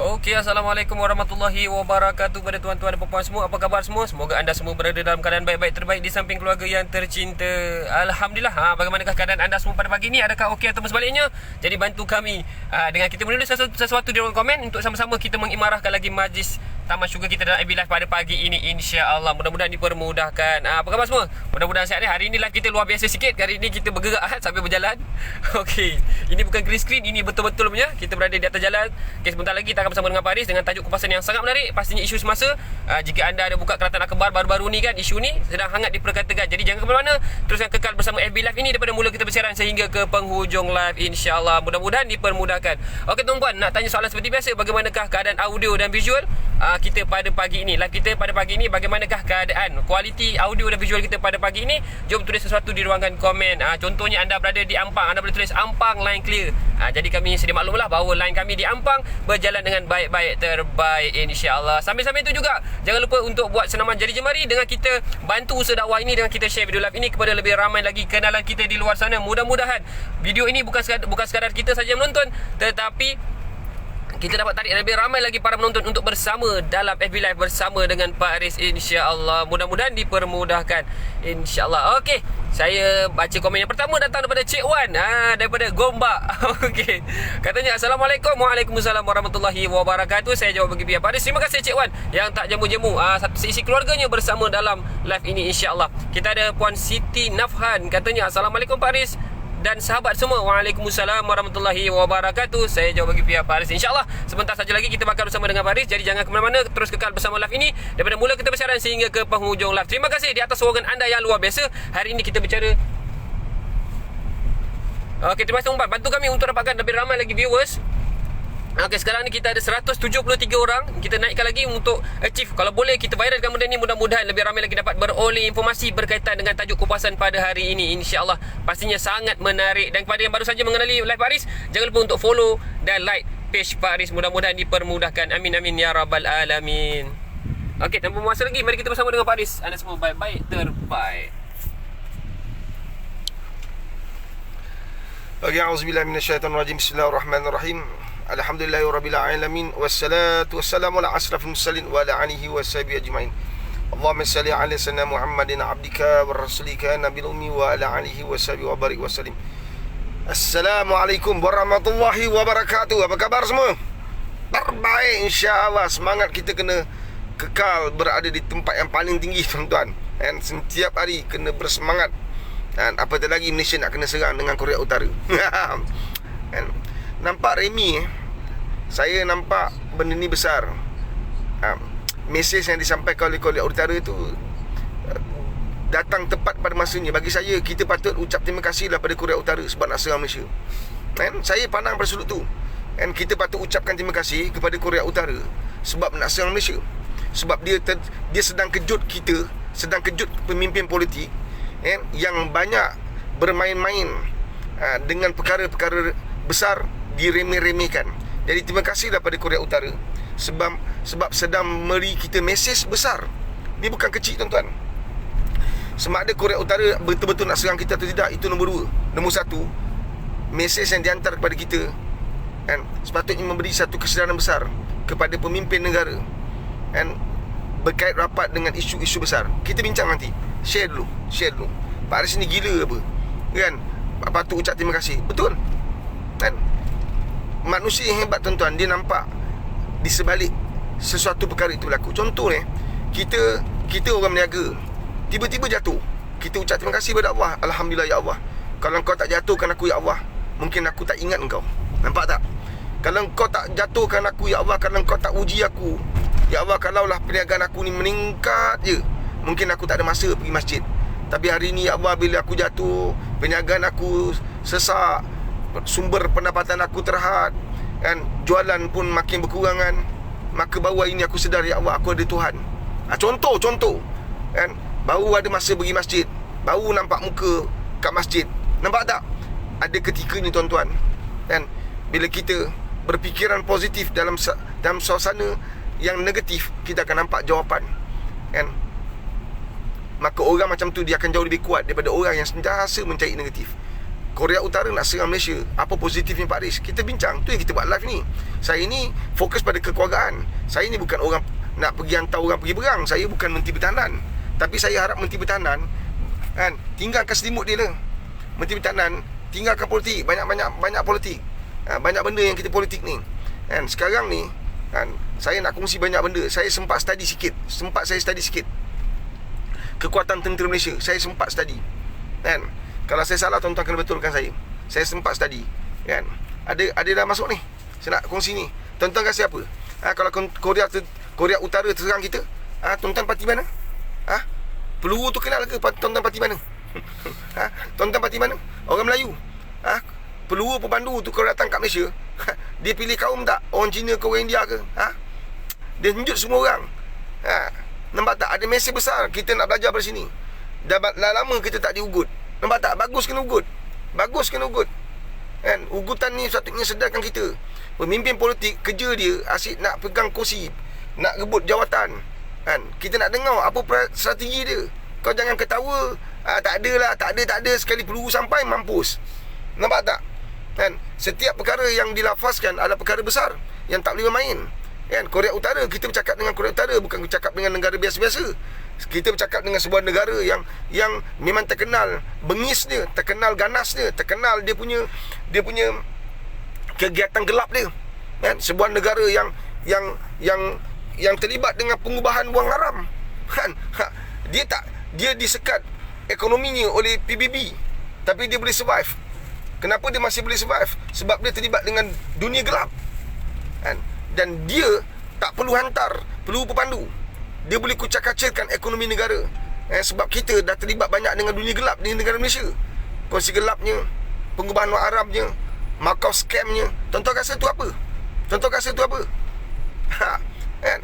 Okey, Assalamualaikum warahmatullahi wabarakatuh pada tuan-tuan dan puan-puan semua. Apa khabar semua? Semoga anda semua berada dalam keadaan baik-baik terbaik di samping keluarga yang tercinta. Alhamdulillah. Bagaimanakah keadaan anda semua pada pagi ini? Adakah okey atau sebaliknya? Jadi bantu kami dengan kita menulis sesuatu di ruang komen untuk sama-sama kita mengimarahkan lagi majlis Taman Syurga kita dalam AB Live pada pagi ini, insya-Allah. Mudah-mudahan dipermudahkan. Apa khabar semua? Mudah-mudahan sihat. Hari ini live kita luar biasa sikit. Hari ini kita bergerak sambil berjalan. Okey. Ini bukan green screen, ini betul-betul punya. Kita berada di atas jalan. Okey, sebentar lagi kita akan bersama dengan Pak Haris dengan tajuk kupasan yang sangat menarik. Pastinya isu semasa. Jika anda ada buka Keratan Akhbar baru-baru ni kan, isu ni sedang hangat diperkatakan. Jadi jangan ke mana-mana. Teruskan kekal bersama FB Live ini daripada mula kita bersiaran sehingga ke penghujung live, insya-Allah. Mudah-mudahan dipermudahkan. Okey tuan-puan, nak tanya soalan seperti biasa, bagaimanakah keadaan audio dan visual kita pada pagi ini? Live kita pada pagi ini, bagaimanakah keadaan kualiti audio dan visual kita pada pagi ini? Jom tulis sesuatu di ruangan komen. Contohnya anda berada di Ampang, anda boleh tulis Ampang line clear. Jadi kami sedia maklumlah bahawa line kami di Ampang berjalan dengan baik-baik terbaik, insya-Allah. Sambil-sambil itu juga jangan lupa untuk buat senaman jari jemari dengan kita bantu usaha dakwah ini, dengan kita share video live ini kepada lebih ramai lagi kenalan kita di luar sana. Mudah-mudahan video ini bukan sekadar kita saja menonton, tetapi kita dapat tarik lebih ramai lagi para penonton untuk bersama dalam FB Live bersama dengan Pak Haris, insya-Allah. Mudah-mudahan dipermudahkan, insya-Allah. Okey, saya baca komen yang pertama datang daripada Cik Wan daripada Gombak. Okey. Katanya Assalamualaikum. Waalaikumsalam warahmatullahi wabarakatuh. Saya jawab bagi pihak Pak Haris. Terima kasih Cik Wan yang tak jamu-jamu seisi keluarganya bersama dalam live ini, insya-Allah. Kita ada Puan Siti Nafhan, katanya Assalamualaikum Pak Haris dan sahabat semua. Waalaikumsalam warahmatullahi wabarakatuh. Saya jawab bagi pihak Pak Haris, insya-Allah. Sebentar saja lagi kita bakal bersama dengan Pak Haris. Jadi jangan ke mana-mana, terus kekal bersama live ini daripada mula kita bersiaran sehingga ke penghujung live. Terima kasih di atas sokongan anda yang luar biasa. Hari ini kita bicara. Okey, terima kasih Umpan. Bantu kami untuk dapatkan lebih ramai lagi viewers. Okey, sekarang ni kita ada 173 orang. Kita naikkan lagi untuk achieve. Kalau boleh kita viralkan benda ni, mudah-mudahan lebih ramai lagi dapat beroleh informasi berkaitan dengan tajuk kupasan pada hari ini, insya-Allah. Pastinya sangat menarik. Dan kepada yang baru saja mengenali live Pak Haris, jangan lupa untuk follow dan like page Pak Haris. Mudah-mudahan dipermudahkan. Amin amin ya rabbal alamin. Okey, tanpa masa lagi, mari kita bersama dengan Pak Haris. Anda semua baik-baik terbaik. Okey, auzubillahi minasyaitonirrajim. Bismillahirrahmanirrahim. Alhamdulillahirabbil alamin wassalatu wassalamu ala asrafil mursalin wa ala alihi washabihi ajmain. Allahumma salli ala sayyidina Muhammadin abdika wa rasulika nabiyil ummi wa ala alihi washabihi wa barik wasallim. Assalamualaikum warahmatullahi wabarakatuh. Apa khabar semua? Terbaik, insya-Allah. Semangat kita kena kekal berada di tempat yang paling tinggi, tuan-tuan. Dan setiap hari kena bersemangat. Dan apatah lagi Malaysia nak kena serang dengan Korea Utara. Dan nampak remi saya nampak benda ni besar. Mesej yang disampaikan oleh Korea Utara itu datang tepat pada masanya. Bagi saya, kita patut ucap terima kasih pada Korea Utara sebab nak serang Malaysia. Saya pandang pada sudut tu. Dan kita patut ucapkan terima kasih kepada Korea Utara sebab nak serang Malaysia. Sebab dia sedang kejut kita, sedang kejut pemimpin politik yang banyak bermain-main dengan perkara-perkara besar, diremeh-remehkan. Jadi terima kasih daripada Korea Utara sebab sedang memberi kita mesej besar. Dia bukan kecil, tuan-tuan. Sama ada Korea Utara betul-betul nak serang kita atau tidak, itu nombor 2. Nombor 1, mesej yang dihantar kepada kita sepatutnya memberi satu kesedaran besar kepada pemimpin negara berkait rapat dengan isu-isu besar. Kita bincang nanti. Share dulu. Pak Haris ni gila apa? Kan? Patut ucap terima kasih. Betul? Manusia yang hebat, tuan-tuan, dia nampak di sebalik sesuatu perkara itu berlaku. Contoh kita orang berniaga, tiba-tiba jatuh, kita ucap terima kasih kepada Allah. Alhamdulillah ya Allah, kalau kau tak jatuhkan aku ya Allah, mungkin aku tak ingat engkau. Nampak tak? Kalau kau tak jatuhkan aku ya Allah, kalau kau tak uji aku ya Allah, kalaulah perniagaan aku ni meningkat je, mungkin aku tak ada masa pergi masjid. Tapi hari ni ya Allah, bila aku jatuh, perniagaan aku sesak, sumber pendapatan aku terhad, jualan pun makin berkurangan, maka baru hari ni aku sedar ya Allah, aku ada Tuhan. Contoh baru ada masa pergi masjid, baru nampak muka kat masjid. Nampak tak? Ada ketikanya, tuan-tuan, bila kita berfikiran positif dalam suasana yang negatif, kita akan nampak jawapan. Maka orang macam tu dia akan jauh lebih kuat daripada orang yang sentiasa mencari negatif. Korea Utara nak serang Malaysia, apa positifnya Pak Riz? Kita bincang, tu yang kita buat live ni. Saya ni fokus pada kekeluargaan. Saya ni bukan orang nak pergi hantar orang pergi berang. Saya bukan Menteri Pertahanan. Tapi saya harap Menteri Pertahanan kan, tinggalkan selimut dia lah. Menteri Pertahanan, tinggalkan politik. Banyak politik. Banyak benda yang kita politik ni kan. Sekarang ni kan, saya nak kongsi banyak benda. Saya sempat study sikit. Kekuatan tentera Malaysia, saya sempat study kan. Kalau saya salah, tuan-tuan kena betulkan saya. Saya sempat study kan. Ada dah masuk ni. Saya nak kongsi ni. Tuan-tuan kasi apa? Kalau Korea Utara terserang kita, tuan-tuan parti mana? Peluru tu kenal ke tuan-tuan parti mana? Tuan-tuan parti mana? Orang Melayu. Peluru pemandu tu kalau datang kat Malaysia, dia pilih kaum tak? Orang Cina ke orang India ke? Dia tunjuk semua orang. Nampak tak? Ada mesej besar kita nak belajar dari sini. Dah lama kita tak diugut. Nampak tak? Bagus kena ugut. Kan? Ugutan ni sepatutnya sedarkan kita. Pemimpin politik, kerja dia asyik nak pegang kursi, nak rebut jawatan kan? Kita nak dengar apa strategi dia. Kau jangan ketawa, tak ada sekali peluru sampai, mampus. Nampak tak? Kan? Setiap perkara yang dilafazkan adalah perkara besar yang tak boleh bermain kan. Korea Utara, kita bercakap dengan Korea Utara, bukan bercakap dengan negara biasa-biasa. Kita bercakap dengan sebuah negara yang memang terkenal bengis dia, terkenal ganas dia, terkenal dia punya kegiatan gelap dia kan. Sebuah negara yang terlibat dengan pengubahan wang haram kan. Dia disekat ekonominya oleh PBB, tapi dia boleh survive. Kenapa dia masih boleh survive? Sebab dia terlibat dengan dunia gelap kan. Dan dia tak perlu hantar peluru pepandu, dia boleh kucak-kacirkan ekonomi negara. Sebab kita dah terlibat banyak dengan dunia gelap di negara Malaysia. Kongsi gelapnya, pengubahan wang haramnya, Macau scamnya. Tuan-tuan rasa tu apa? Kan?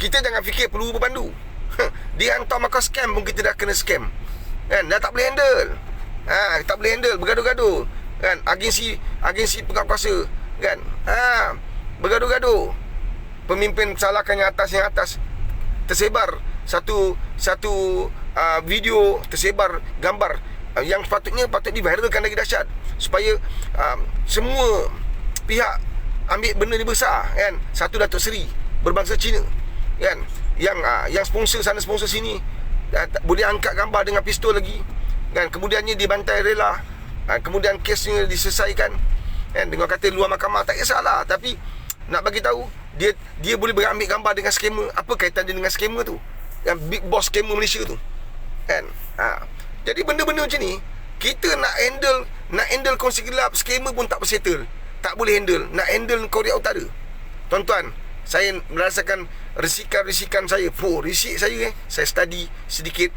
Kita jangan fikir peluru pepandu. Dia hantar Macau scam pun kita dah kena scam kan. Dah tak boleh handle. Tak boleh handle, bergaduh-gaduh kan. Agensi pegang kuasa kan. Bergaduh-gaduh. Pemimpin salahkan yang atas. Tersebar satu video, tersebar gambar yang patut diviralkan lagi dahsyat, supaya semua pihak ambil benda ni besar kan. Satu Datuk Seri berbangsa Cina kan, yang sponsor sana sponsor sini, boleh angkat gambar dengan pistol lagi kan. Kemudiannya dibantai rela, kemudian kesnya diselesaikan kan. Dengan kata luar mahkamah, tak kisahlah. Tapi nak bagi tahu, dia boleh ambil gambar dengan skamer. Apa kaitan dia dengan skamer tu? Yang big boss skamer Malaysia tu kan. Jadi benda-benda macam ni kita nak handle kongsi gelap, skamer pun tak bersettle, tak boleh handle. Nak handle Korea Utara, tuan-tuan, saya merasakan risikan saya. Risik saya saya study sedikit.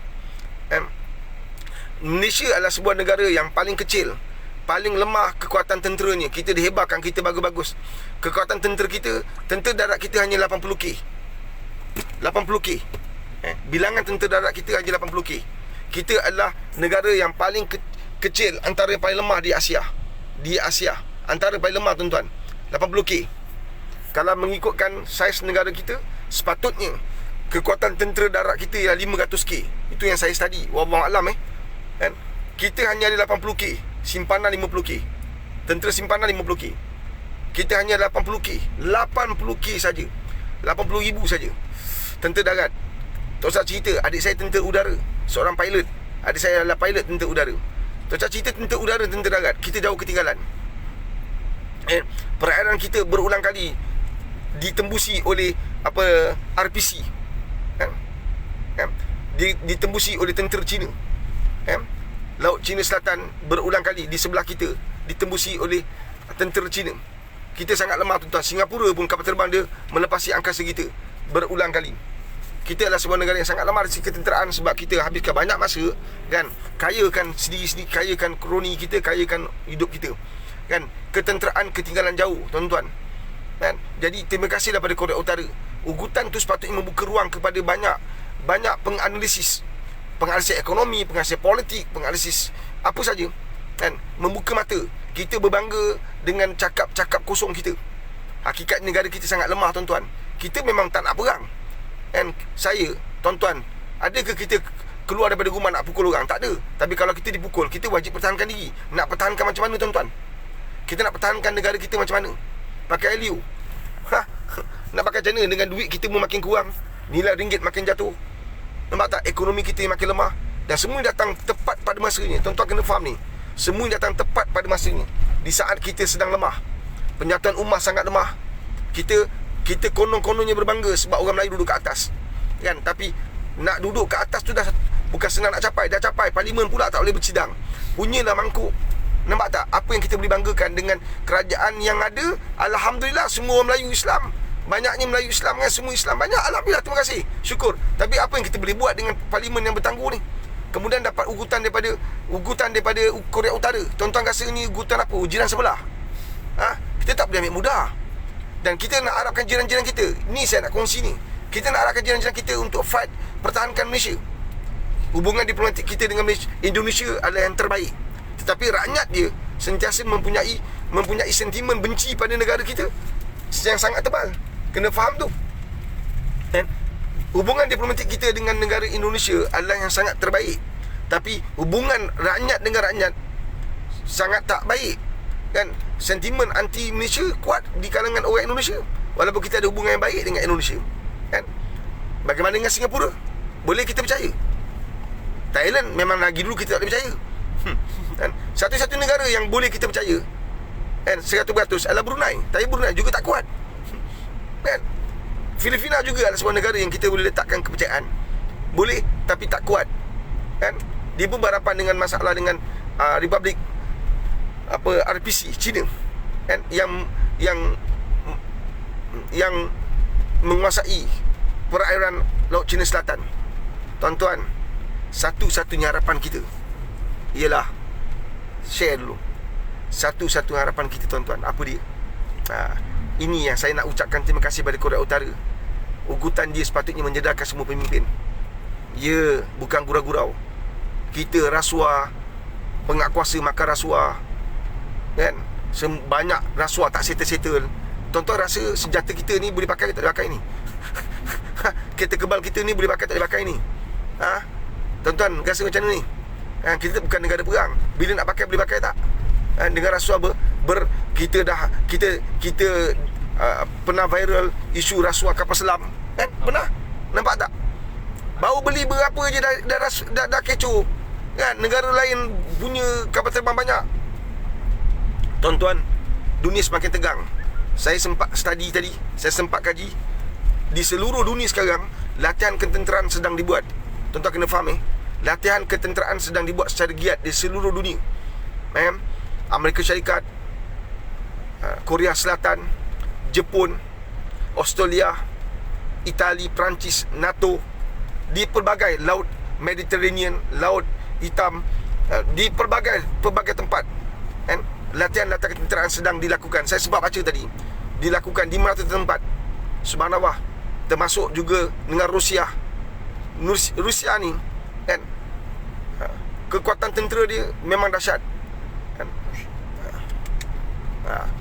Malaysia adalah sebuah negara yang paling kecil, paling lemah kekuatan tenteranya. Kita dihebatkan, kita bagus-bagus. Kekuatan tentera darat kita hanya 80K. Bilangan tentera darat kita hanya 80K. Kita adalah negara yang paling kecil, antara yang paling lemah di Asia. Antara paling lemah, tuan-tuan. 80K. Kalau mengikutkan saiz negara kita, sepatutnya kekuatan tentera darat kita ialah 500K. Itu yang saya study. Wallahualam kan? Kita hanya ada 80K. Simpanan 50K. Tentera simpanan 50K. Kita hanya 80K. 80K saja. 80,000 saja. Tentera darat. Tak usah cerita, adik saya tentera udara, seorang pilot. Adik saya adalah pilot tentera udara. Tak usah cerita tentera udara, tentera darat. Kita jauh ketinggalan. Perairan kita berulang kali ditembusi oleh RPC. Ditembusi oleh tentera Cina. Laut Cina Selatan berulang kali di sebelah kita ditembusi oleh tentera Cina. Kita sangat lemah, tuan-tuan. Singapura pun kapal terbang dia melepasi angkasa kita berulang kali. Kita adalah sebuah negara yang sangat lemah dari segi ketenteraan, sebab kita habiskan banyak masa kan, kayakan sendiri-sendiri, kayakan kroni kita, kayakan hidup kita kan. Ketenteraan ketinggalan jauh, tuan-tuan kan. Jadi terima kasih daripada Korea Utara. Ugutan tu sepatutnya membuka ruang kepada banyak penganalisis ekonomi, penganalisis politik, penganalisis apa saja kan. Membuka mata. Kita berbangga dengan cakap-cakap kosong kita. Hakikat negara kita sangat lemah, tuan-tuan. Kita memang tak nak perang kan. Saya, tuan-tuan, adakah kita keluar daripada rumah nak pukul orang. Tak ada. Tapi kalau kita dipukul, kita wajib pertahankan diri. Nak pertahankan macam mana tuan-tuan? Kita nak pertahankan negara kita macam mana? Pakai LU. Nak pakai macam mana dengan duit kita makin kurang, nilai ringgit makin jatuh. Nampak tak? Ekonomi kita makin lemah. Dan semua datang tepat pada masanya. Tuan-tuan kena faham ni. Semua datang tepat pada masanya. Di saat kita sedang lemah. Penyatuan ummah sangat lemah. Kita konon-kononnya berbangga sebab orang Melayu duduk kat atas. Kan? Tapi nak duduk kat atas tu dah bukan senang nak capai. Dah capai, parlimen pula tak boleh bersidang. Punyalah mangkuk. Nampak tak? Apa yang kita boleh banggakan dengan kerajaan yang ada? Alhamdulillah, semua orang Melayu Islam. Banyaknya Melayu Islam kan, semua Islam banyak. Alhamdulillah, terima kasih, syukur. Tapi apa yang kita boleh buat dengan parlimen yang bertangguh ni? Kemudian dapat ugutan daripada Korea Utara. Tuan-tuan rasa ni ugutan apa? Jiran sebelah. Kita tak boleh ambil mudah. Dan kita nak harapkan jiran-jiran kita. Ni saya nak kongsi ni. Kita nak harapkan jiran-jiran kita untuk fight, pertahankan Malaysia. Hubungan diplomatik kita dengan Indonesia adalah yang terbaik. Tetapi rakyat dia sentiasa mempunyai sentimen benci pada negara kita yang sangat tebal. Kena faham tu. Dan hubungan diplomatik kita dengan negara Indonesia adalah yang sangat terbaik. Tapi hubungan rakyat dengan rakyat sangat tak baik. Kan? Sentimen anti Malaysia kuat di kalangan orang Indonesia. Walaupun kita ada hubungan yang baik dengan Indonesia. Kan? Bagaimana dengan Singapura? Boleh kita percaya? Thailand memang lagi dulu kita tak boleh percaya. Kan? Satu-satu negara yang boleh kita percaya, kan, 100% adalah Brunei. Tapi Brunei juga tak kuat. Kan? Filipina juga adalah sebuah negara yang kita boleh letakkan kepercayaan. Boleh, tapi tak kuat. Kan? Dia pun berhadapan dengan masalah dengan Republik RPC China. Kan? Yang menguasai perairan Laut Cina Selatan. Tuan-tuan, satu-satunya harapan kita ialah share dulu. Satu-satunya harapan kita, tuan-tuan, apa dia? Ini yang saya nak ucapkan terima kasih pada Korea Utara. Ugutan dia sepatutnya menjedarkan semua pemimpin. Ya, bukan gurau-gurau. Kita rasuah, pengak kuasa makan rasuah, kan? Banyak rasuah tak settle-settle. Tuan-tuan rasa senjata kita ni boleh pakai ke tak boleh pakai ni? Kereta kebal kita ni boleh pakai tak boleh pakai ni? Tuan-tuan rasa macam mana ni? Kita bukan negara perang. Bila nak pakai boleh pakai tak? Dengan rasuah kita pernah viral isu rasuah kapal selam, kan? Pernah? Nampak tak? Baru beli berapa je dah kecoh, kan? Negara lain punya kapal terbang banyak. Tuan-tuan, dunia semakin tegang. Saya sempat study tadi, saya sempat kaji. Di seluruh dunia sekarang latihan ketenteraan sedang dibuat. Tuan-tuan kena faham latihan ketenteraan sedang dibuat secara giat di seluruh dunia. Amerika Syarikat, Korea Selatan, Jepun, Australia, Itali, Perancis, NATO, di pelbagai laut Mediterranean, laut hitam, di pelbagai tempat, kan? Latihan-latihan ketenteraan sedang dilakukan. Saya sebab baca tadi, dilakukan di mana tempat. Subhanallah, termasuk juga dengan Rusia. Rusia ni, kan, kekuatan tentera dia memang dahsyat, kan?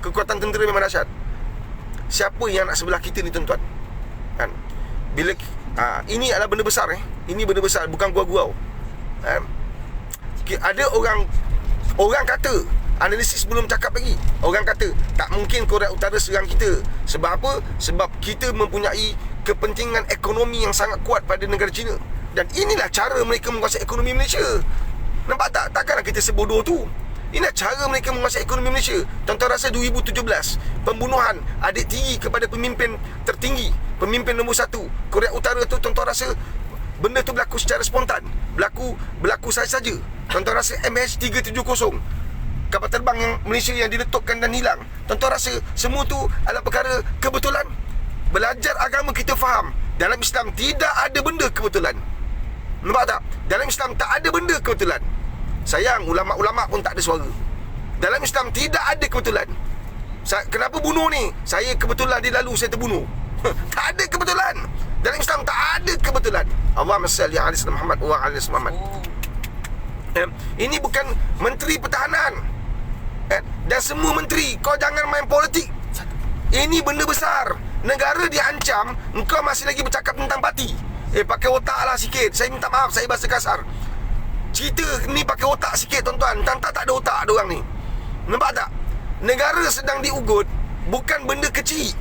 Kekuatan tentera memang dahsyat. Siapa yang nak sebelah kita ni, tuan-tuan? Kan? Bila ini adalah benda besar, Ini benda besar, bukan gurau-gurau. Ada orang kata, analisis belum cakap lagi. Orang kata tak mungkin Korea Utara serang kita. Sebab apa? Sebab kita mempunyai kepentingan ekonomi yang sangat kuat pada negara China. Dan inilah cara mereka menguasai ekonomi Malaysia. Nampak tak? Takkanlah kita sebodoh tu. Inilah cara mereka menguasai ekonomi Malaysia. Tuan-tuan rasa 2017 pembunuhan adik tiri kepada pemimpin tertinggi, pemimpin nombor 1 Korea Utara tu, tuan-tuan rasa benda tu berlaku secara spontan, berlaku saja-saja? Tuan-tuan rasa MH370 kapal terbang yang Malaysia yang diletupkan dan hilang, tuan-tuan rasa semua tu adalah perkara kebetulan? Belajar agama kita faham, dalam Islam tidak ada benda kebetulan. Nampak tak? Dalam Islam tak ada benda kebetulan. Sayang, ulama-ulama pun tak ada suara. Dalam Islam tidak ada kebetulan. Kenapa bunuh ni? Saya kebetulan dia lalu, saya terbunuh. Tak ada kebetulan. Dalam Islam tak ada kebetulan. Allahumma salli ala sayyidina Muhammad wa ala ali Muhammad. Ini bukan menteri pertahanan, dan semua menteri, kau jangan main politik. Ini benda besar. Negara diancam, engkau masih lagi bercakap tentang parti. Pakai otak lah sikit. Saya minta maaf, saya bahasa kasar. Cerita ni pakai otak sikit tuan-tuan. Tak ada otak ada orang ni. Nampak tak? Negara sedang diugut, bukan benda kecil.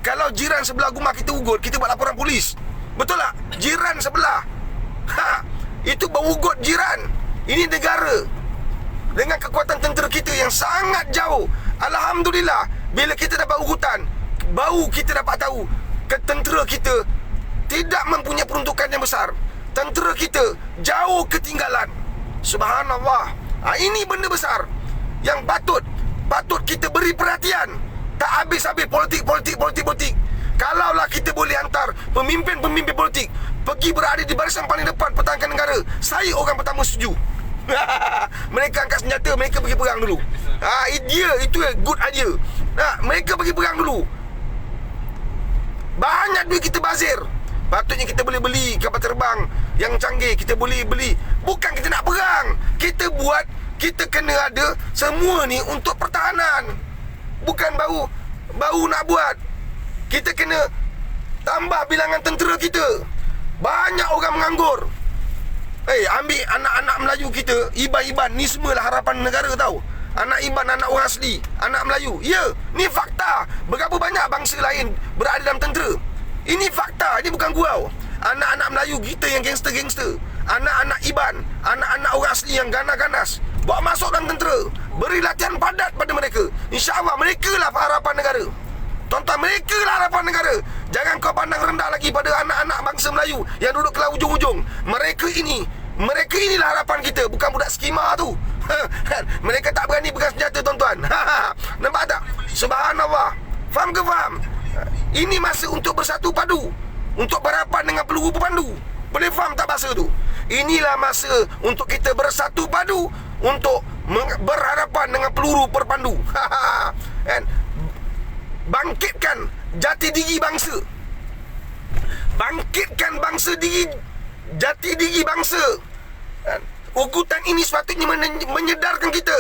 Kalau jiran sebelah rumah kita ugut, kita buat laporan polis. Betul tak? Jiran sebelah, itu berugut jiran. Ini negara dengan kekuatan tentera kita yang sangat jauh. Alhamdulillah, bila kita dapat ugutan, baru kita dapat tahu tentera kita tidak mempunyai peruntukan yang besar. Tentera kita jauh ketinggalan. Subhanallah. Ini benda besar yang patut kita beri perhatian. Tak habis-habis politik. Kalaulah kita boleh hantar pemimpin-pemimpin politik pergi berada di barisan paling depan pertahankan negara, saya orang pertama setuju. Mereka angkat senjata, mereka pergi perang dulu. Itu good idea. Mereka pergi perang dulu. Banyak duit kita bazir. Patutnya kita boleh beli kapal terbang yang canggih. Kita boleh beli. Bukan kita nak perang. Kita kena ada semua ni untuk pertahanan. Bukan baru nak buat. Kita kena tambah bilangan tentera kita. Banyak orang menganggur. Ambil anak-anak Melayu kita, Iban ni semualah harapan negara tau. Anak Iban, anak orang asli, anak Melayu. Ya, ni fakta. Berapa banyak bangsa lain berada dalam tentera. Ini fakta, ini bukan gurau. Anak-anak Melayu kita yang gangster-gangster, anak-anak Iban, anak-anak orang asli yang ganas-ganas, bawa masuk dalam tentera. Beri latihan padat pada mereka. InsyaAllah mereka lah harapan negara. Tuan-tuan, mereka lah harapan negara. Jangan kau pandang rendah lagi pada anak-anak bangsa Melayu yang duduk ke ujung-ujung. Mereka inilah harapan kita, bukan budak skema tu. Mereka tak berani pegang senjata tuan-tuan. Nampak tak? Subhanallah. Faham ke faham? Ini masa untuk bersatu padu, untuk berhadapan dengan peluru berpandu. Boleh faham tak bahasa tu? Inilah masa untuk kita bersatu padu, untuk berhadapan dengan peluru berpandu. Bangkitkan jati diri bangsa. Bangkitkan jati diri bangsa. Ugutan ini sepatutnya menyedarkan kita.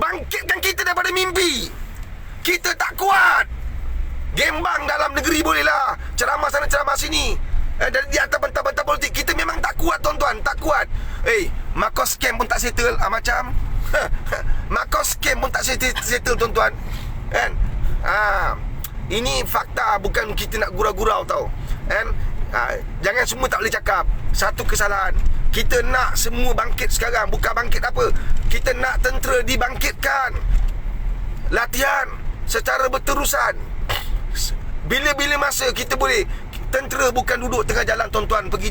Bangkitkan kita daripada mimpi. Kita tak kuat. Gembang dalam negeri bolehlah, ceramah sana ceramah sini, dari di atas bentang-bentang politik. Kita memang tak kuat tuan-tuan, tak kuat. Makos scam pun tak settle. Macam Makos scam pun tak settle tuan-tuan. Kan? Ini fakta, bukan kita nak gurau-gurau tau. Kan? Jangan semua tak boleh cakap. Satu kesalahan. Kita nak semua bangkit sekarang. Bukan bangkit apa, kita nak tentera dibangkitkan. Latihan secara berterusan. Bila-bila masa kita boleh. Tentera bukan duduk tengah jalan tuan-tuan, pergi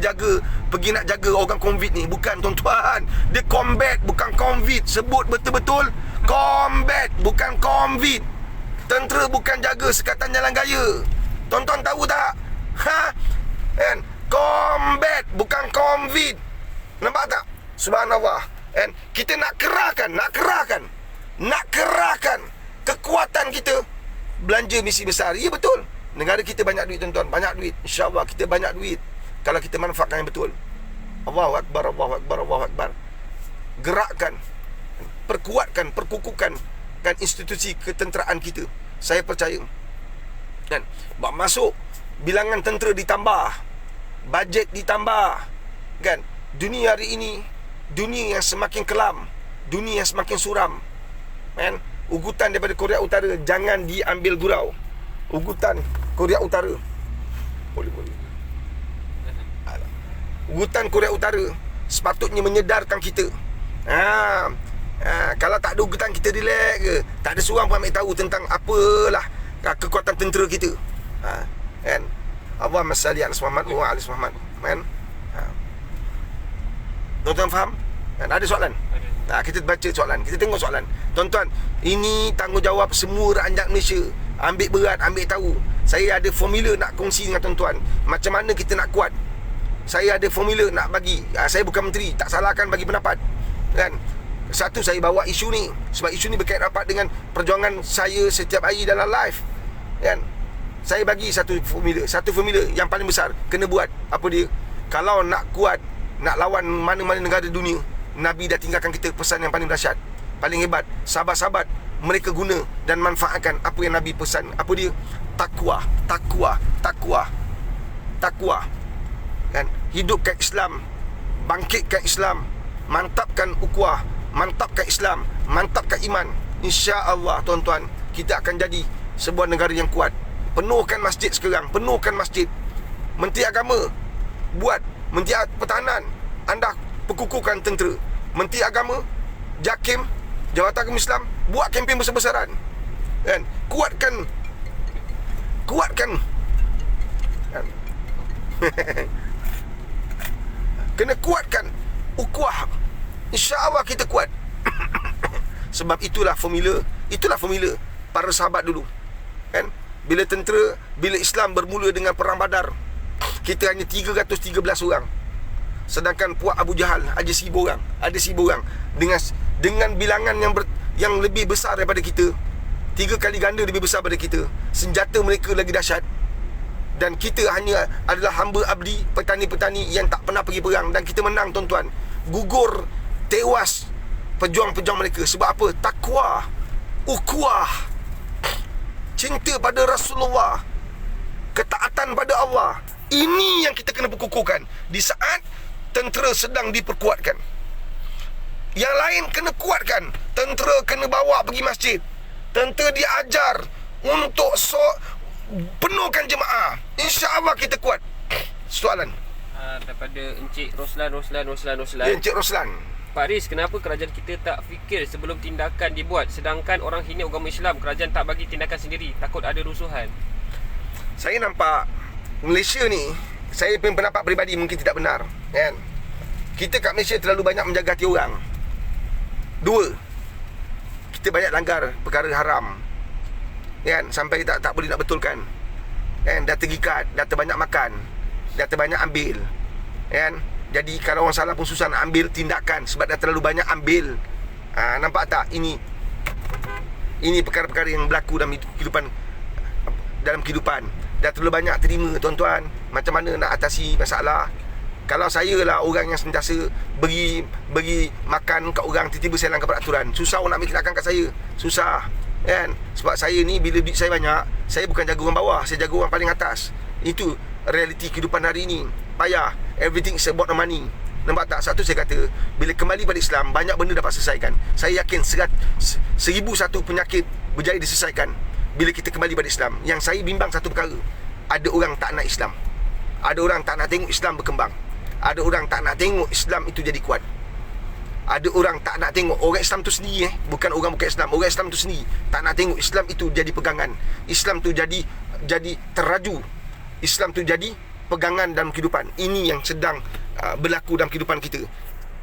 nak jaga orang COVID ni. Bukan tuan-tuan. Dia combat, bukan COVID. Sebut betul-betul combat, bukan COVID. Tentera bukan jaga sekatan jalan raya. Tuan-tuan tahu tak? Kan? Combat, bukan COVID. Nampak tak? Subhanallah. Kan? Kita nak kerahkan kekuatan kita. Belanja misi besar. Ya betul. Negara kita banyak duit tuan-tuan, banyak duit. InsyaAllah kita banyak duit kalau kita manfaatkan yang betul. Allahu Akbar, Allahu Akbar, Allahu Akbar. Gerakkan, perkuatkan, perkukuhkan kan institusi ketenteraan kita. Saya percaya. Kan? Masuk bilangan tentera ditambah, bajet ditambah. Kan? Dunia hari ini, dunia yang semakin kelam, dunia yang semakin suram. Kan? Ugutan daripada Korea Utara jangan diambil gurau. Ugutan Korea Utara, boleh. Ugutan Korea Utara sepatutnya menyedarkan kita. Kalau tak ada ugutan, kita relax ke? Tak ada seorang pun ambil tahu tentang apalah kekuatan tentera kita. Kan? Allahumma salli ala Muhammad wa ala Muhammad. Kan? Tuan-tuan faham? Kan? Ada soalan? Kita baca soalan, kita tengok soalan. Tuan-tuan, ini tanggungjawab semua rakyat Malaysia. Ambil berat, ambil tahu. Saya ada formula nak kongsi dengan tuan-tuan. Macam mana kita nak kuat. Saya ada formula nak bagi. Saya bukan menteri, tak salahkan bagi pendapat. Kan? Satu, saya bawa isu ni sebab isu ni berkait rapat dengan perjuangan saya setiap hari dalam live. Kan? Saya bagi satu formula yang paling besar. Kena buat. Apa dia? Kalau nak kuat, nak lawan mana-mana negara dunia, Nabi dah tinggalkan kita pesan yang paling dahsyat, paling hebat. Sahabat-sahabat mereka guna dan manfaatkan apa yang Nabi pesan. Apa dia? Takwa. takwa. Kan? Hidupkan Islam, bangkitkan Islam, mantapkan ukhuwah, mantapkan Islam, mantapkan iman. Insya-Allah tuan-tuan, kita akan jadi sebuah negara yang kuat. Penuhkan masjid sekarang, penuhkan masjid. Menteri Agama buat, Menteri Pertahanan anda pekukuhkan tentera. Menteri Agama, JAKIM, Jawatan Agama Islam, buat kempen besar-besaran. Kan? Kuatkan kan? Kena kuatkan ukhuwah. InsyaAllah kita kuat. Sebab itulah formula para sahabat dulu. Kan? Bila tentera, bila Islam bermula dengan perang Badar, kita hanya 313 orang. Sedangkan puak Abu Jahal ada 1000 orang. Ada 1000 orang dengan bilangan yang lebih besar daripada kita. 3 kali ganda lebih besar daripada kita. Senjata mereka lagi dahsyat. Dan kita hanya adalah hamba abdi, petani-petani yang tak pernah pergi perang. Dan kita menang tuan-tuan. Gugur, tewas pejuang-pejuang mereka. Sebab apa? Takwa, ukhuwah, cinta pada Rasulullah, ketaatan pada Allah. Ini yang kita kena perkukuhkan di saat tentera sedang diperkuatkan. Yang lain kena kuatkan. Tentera kena bawa pergi masjid. Tentera dia ajar untuk penuhkan jemaah. InsyaAllah kita kuat. Soalan daripada Encik Roslan. Encik Roslan, Pak Riz, kenapa kerajaan kita tak fikir sebelum tindakan dibuat? Sedangkan orang hina agama Islam, kerajaan tak bagi tindakan sendiri, takut ada rusuhan. saya nampak Malaysia ni, saya punya pendapat peribadi mungkin tidak benar, kan? Kita kat Malaysia terlalu banyak menjaga hati orang. 2, kita banyak langgar perkara haram, kan? Sampai tak boleh nak betulkan, kan? Dah tergikat, dah terbanyak makan, dah terbanyak ambil, kan? Jadi kalau orang salah pun susah nak ambil tindakan sebab dah terlalu banyak ambil. Nampak tak? Ini perkara-perkara yang berlaku dalam kehidupan. Dah terlalu banyak terima tuan-tuan. Macam mana nak atasi masalah? Kalau saya lah orang yang sentiasa bagi makan kat orang, tiba-tiba saya langgar peraturan, susah orang nak ambil tindakan kat saya. Susah, kan? Sebab saya ni bila duit saya banyak, saya bukan jaga orang bawah, saya jaga orang paling atas. Itu realiti kehidupan hari ini. Payah. Everything is about the money. Nampak tak? Satu saya kata, bila kembali pada Islam, banyak benda dapat selesaikan. Saya yakin 1001 penyakit berjaya diselesaikan bila kita kembali pada Islam. Yang saya bimbang satu perkara, ada orang tak nak Islam. Ada orang tak nak tengok Islam berkembang. Ada orang tak nak tengok Islam itu jadi kuat. Ada orang tak nak tengok orang Islam tu sendiri, bukan orang Islam. Orang Islam tu sendiri tak nak tengok Islam itu jadi pegangan. Islam tu jadi terraju. Islam tu jadi pegangan dalam kehidupan. Ini yang sedang berlaku dalam kehidupan kita.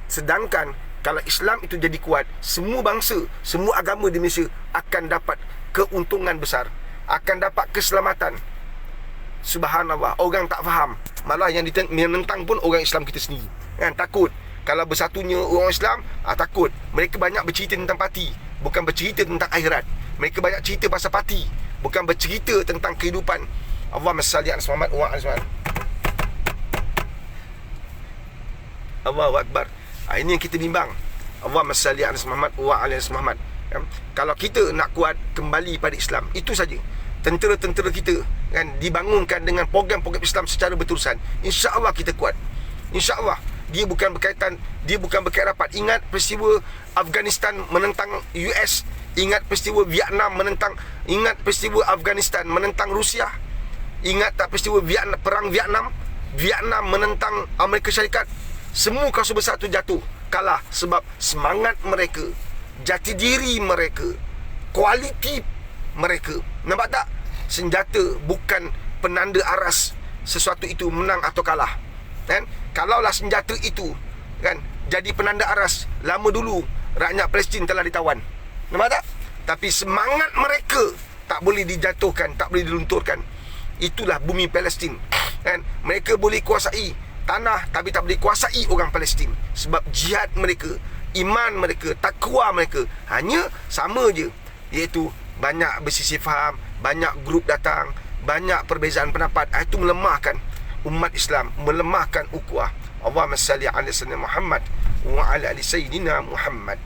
Sedangkan kalau Islam itu jadi kuat, semua bangsa, semua agama di Malaysia akan dapat keuntungan besar, akan dapat keselamatan. Subhanallah. Orang tak faham, malah yang menentang pun orang Islam kita sendiri, kan? Takut kalau bersatunya orang Islam, takut. Mereka banyak bercerita tentang parti, bukan bercerita tentang akhirat. Mereka banyak cerita pasal parti, bukan bercerita tentang kehidupan. Allahumma salli ala Muhammad wa ala Muhammad. Allahu Akbar. Ini yang kita bimbang. Allahumma salli ala Muhammad wa ala Muhammad. Kalau kita nak kuat kembali pada Islam, itu saja. Tentera-tentera kita, kan, dibangunkan dengan program-program Islam secara berterusan. InsyaAllah kita kuat. InsyaAllah. Dia bukan berkaitan rapat. Ingat peristiwa Afghanistan menentang US. Ingat peristiwa Vietnam Afghanistan menentang Rusia. Ingat tak peristiwa perang Vietnam? Vietnam menentang Amerika Syarikat. Semua kasus besar tu jatuh, kalah sebab semangat mereka, jati diri mereka, kualiti mereka. Nampak tak? Senjata bukan penanda aras sesuatu itu menang atau kalah, kan? Kalaulah senjata itu, kan, jadi penanda aras, lama dulu rakyat Palestin telah ditawan. Nampak tak? Tapi semangat mereka tak boleh dijatuhkan, tak boleh dilunturkan. Itulah bumi Palestin, kan? Mereka boleh kuasai tanah tapi tak boleh kuasai orang Palestin. Sebab jihad mereka, iman mereka, takwa mereka hanya sama je, iaitu banyak bersisih faham, banyak grup datang, banyak perbezaan pendapat. Itu melemahkan umat Islam, melemahkan ukhuwah. Allahumma salli ala sayyidina Muhammad wa ala ali sayyidina Muhammad.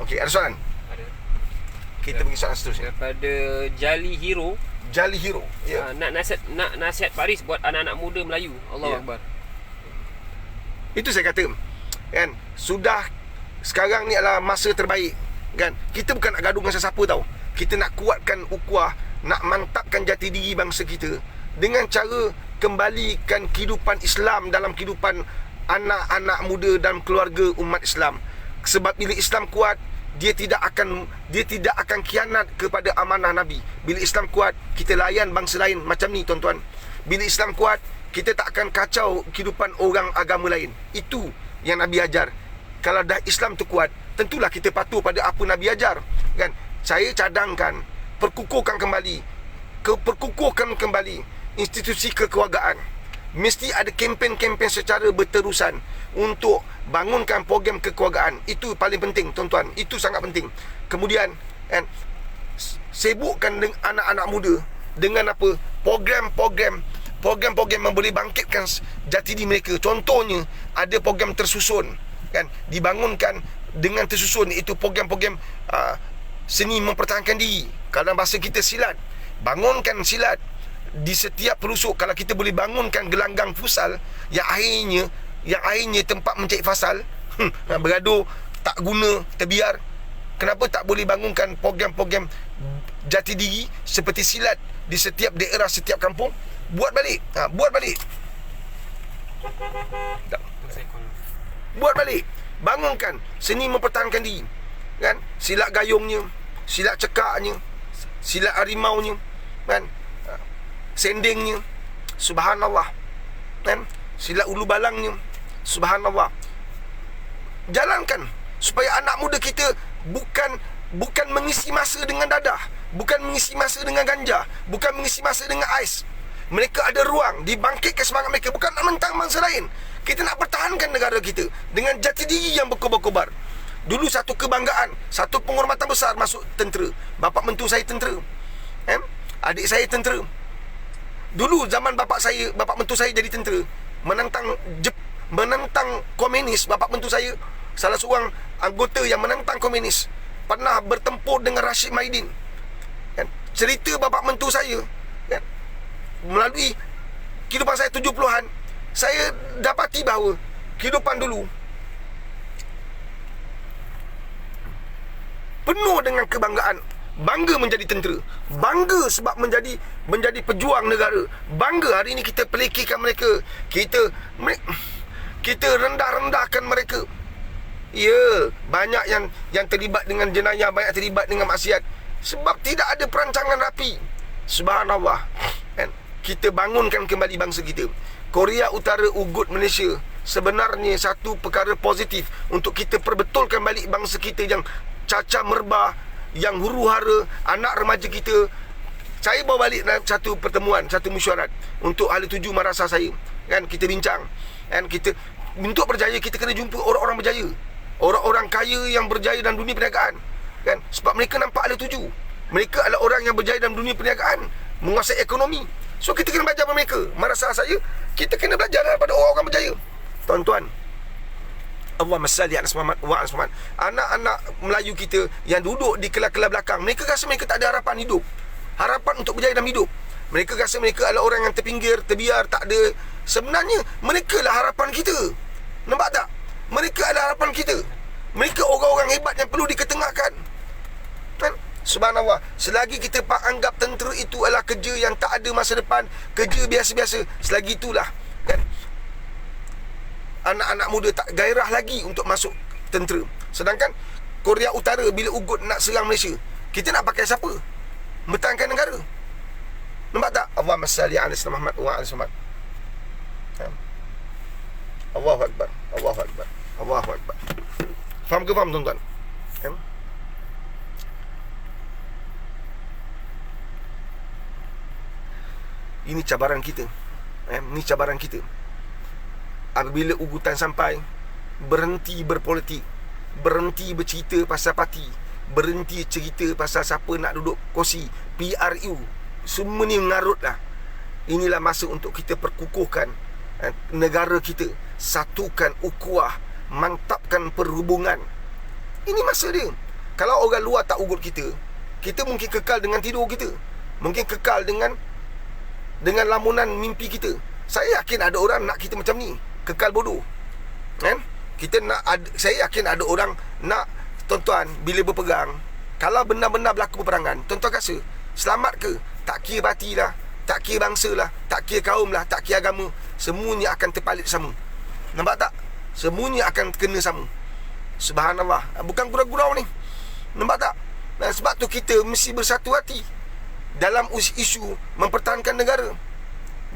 Okey, ada soalan? Ada. Kita pergi soalan seterusnya. Daripada Jali Hero. Jali Hero. Ya. Nak nasihat Faris buat anak-anak muda Melayu. Allahu Ya. Akbar. Itu saya kata, kan, sudah sekarang ni adalah masa terbaik, kan. Kita bukan nak gaduh dengan sesiapa tau. Kita nak kuatkan ukhuwah, nak mantapkan jati diri bangsa kita dengan cara kembalikan kehidupan Islam dalam kehidupan anak-anak muda dan keluarga umat Islam. Sebab bila Islam kuat, dia tidak akan khianat kepada amanah Nabi. Bila Islam kuat, kita layan bangsa lain macam ni, tuan-tuan. Bila Islam kuat, kita tak akan kacau kehidupan orang agama lain. Itu yang Nabi ajar. Kalau dah Islam tu kuat, tentulah kita patuh pada apa Nabi ajar, kan. Saya cadangkan perkukuhkan kembali institusi kekeluargaan. Mesti ada kempen-kempen secara berterusan untuk bangunkan program kekeluargaan. Itu paling penting, tuan-tuan. Itu sangat penting. Kemudian, kan, sibukkan dengan anak-anak muda dengan apa? Program-program yang boleh bangkitkan jati diri mereka. Contohnya, ada program tersusun, kan, dibangunkan dengan tersusun, iaitu program-program seni mempertahankan diri. Kalau bahasa kita silat, bangunkan silat di setiap pelosok. Kalau kita boleh bangunkan gelanggang futsal yang akhirnya tempat mencari fasal, bergaduh tak guna, terbiar. Kenapa tak boleh bangunkan program-program jati diri seperti silat di setiap daerah, setiap kampung? Buat balik. Buat balik. Bangunkan seni mempertahankan diri, kan. Silat gayungnya, silat cekaknya, silat harimaunya, kan, sendingnya, subhanallah, kan, silat ulu balangnya, subhanallah. Jalankan supaya anak muda kita bukan mengisi masa dengan dadah, bukan mengisi masa dengan ganja, bukan mengisi masa dengan ais. Mereka ada ruang dibangkitkan semangat mereka, bukan nak mentang bangsa lain. Kita nak pertahankan negara kita dengan jati diri yang berkobar-kobar. Dulu satu kebanggaan, satu penghormatan besar masuk tentera. Bapa mentua saya tentera, adik saya tentera. Dulu zaman bapa mentua saya jadi tentera, menentang komunis. Bapa mentua saya salah seorang anggota yang menentang komunis, pernah bertempur dengan Rashid Maidin, kan. Cerita bapa mentua saya, kan, melalui kehidupan saya 70-an, saya dapati bahawa kehidupan dulu penuh dengan kebanggaan. Bangga menjadi tentera, bangga sebab menjadi pejuang negara, bangga hari ini kita pelekehkan mereka, kita rendah-rendahkan mereka. Ya, banyak yang terlibat dengan jenayah, banyak terlibat dengan maksiat sebab tidak ada perancangan rapi. Subhanallah, kan? Kita bangunkan kembali bangsa kita. Korea Utara ugut Malaysia sebenarnya satu perkara positif untuk kita perbetulkan balik bangsa kita yang cacah merbah, yang huru-hara, anak remaja kita. Saya bawa balik dalam satu pertemuan, satu mesyuarat untuk ahli tuju madrasah saya, kan. Kita bincang, kan, kita untuk berjaya kita kena jumpa orang-orang berjaya, orang-orang kaya yang berjaya dalam dunia perniagaan, kan. Sebab mereka nampak ahli tuju, mereka adalah orang yang berjaya dalam dunia perniagaan, menguasai ekonomi. So kita kena belajar daripada mereka. Madrasah saya, kita kena belajar daripada orang-orang berjaya. Tuan-tuan, Allahumma salli ala Muhammad wa ala Muhammad. Anak-anak Melayu kita yang duduk di kelas-kelas belakang, mereka rasa mereka tak ada harapan hidup, harapan untuk berjaya dalam hidup. Mereka rasa mereka adalah orang yang terpinggir, terbiar, tak ada. Sebenarnya mereka lah harapan kita. Nampak tak? Mereka adalah harapan kita. Mereka orang-orang hebat yang perlu diketengahkan, kan? Subhanallah. Selagi kita anggap tentera itu adalah kerja yang tak ada masa depan, kerja biasa-biasa, selagi itulah, kan, anak-anak muda tak gairah lagi untuk masuk tentera. Sedangkan Korea Utara bila ugut nak serang Malaysia, kita nak pakai siapa? Bertahankan negara. Nampak tak? Allahumma salli ala Muhammad wa ala Muhammad. Allahu Akbar, Allahu Akbar, Allahu Akbar. Faham ke faham, tuan-tuan? Ini cabaran kita. Ini cabaran kita. Apabila ugutan sampai, berhenti berpolitik, berhenti bercerita pasal parti, berhenti cerita pasal siapa nak duduk kursi PRU. Semua ni mengarutlah. Inilah masa untuk kita perkukuhkan negara kita, satukan ukhuwah, mantapkan perhubungan. Ini masa dia. Kalau orang luar tak ugut kita, Kita mungkin kekal dengan tidur kita, mungkin kekal dengan lamunan mimpi kita. Saya yakin ada orang nak kita macam ni, kekal bodoh. Kan? Saya yakin ada orang nak tuan-tuan bila berperang, kalau benar-benar berlaku peperangan, tuan-tuan rasa selamat ke? Tak kira parti lah, tak kira bangsa lah, tak kira kaum lah, tak kira agama, semuanya akan terpalit sama. Nampak tak? Semuanya akan kena sama. Subhanallah. Bukan gurau-gurau ni. Nampak tak? Dan sebab tu kita mesti bersatu hati dalam isu mempertahankan negara,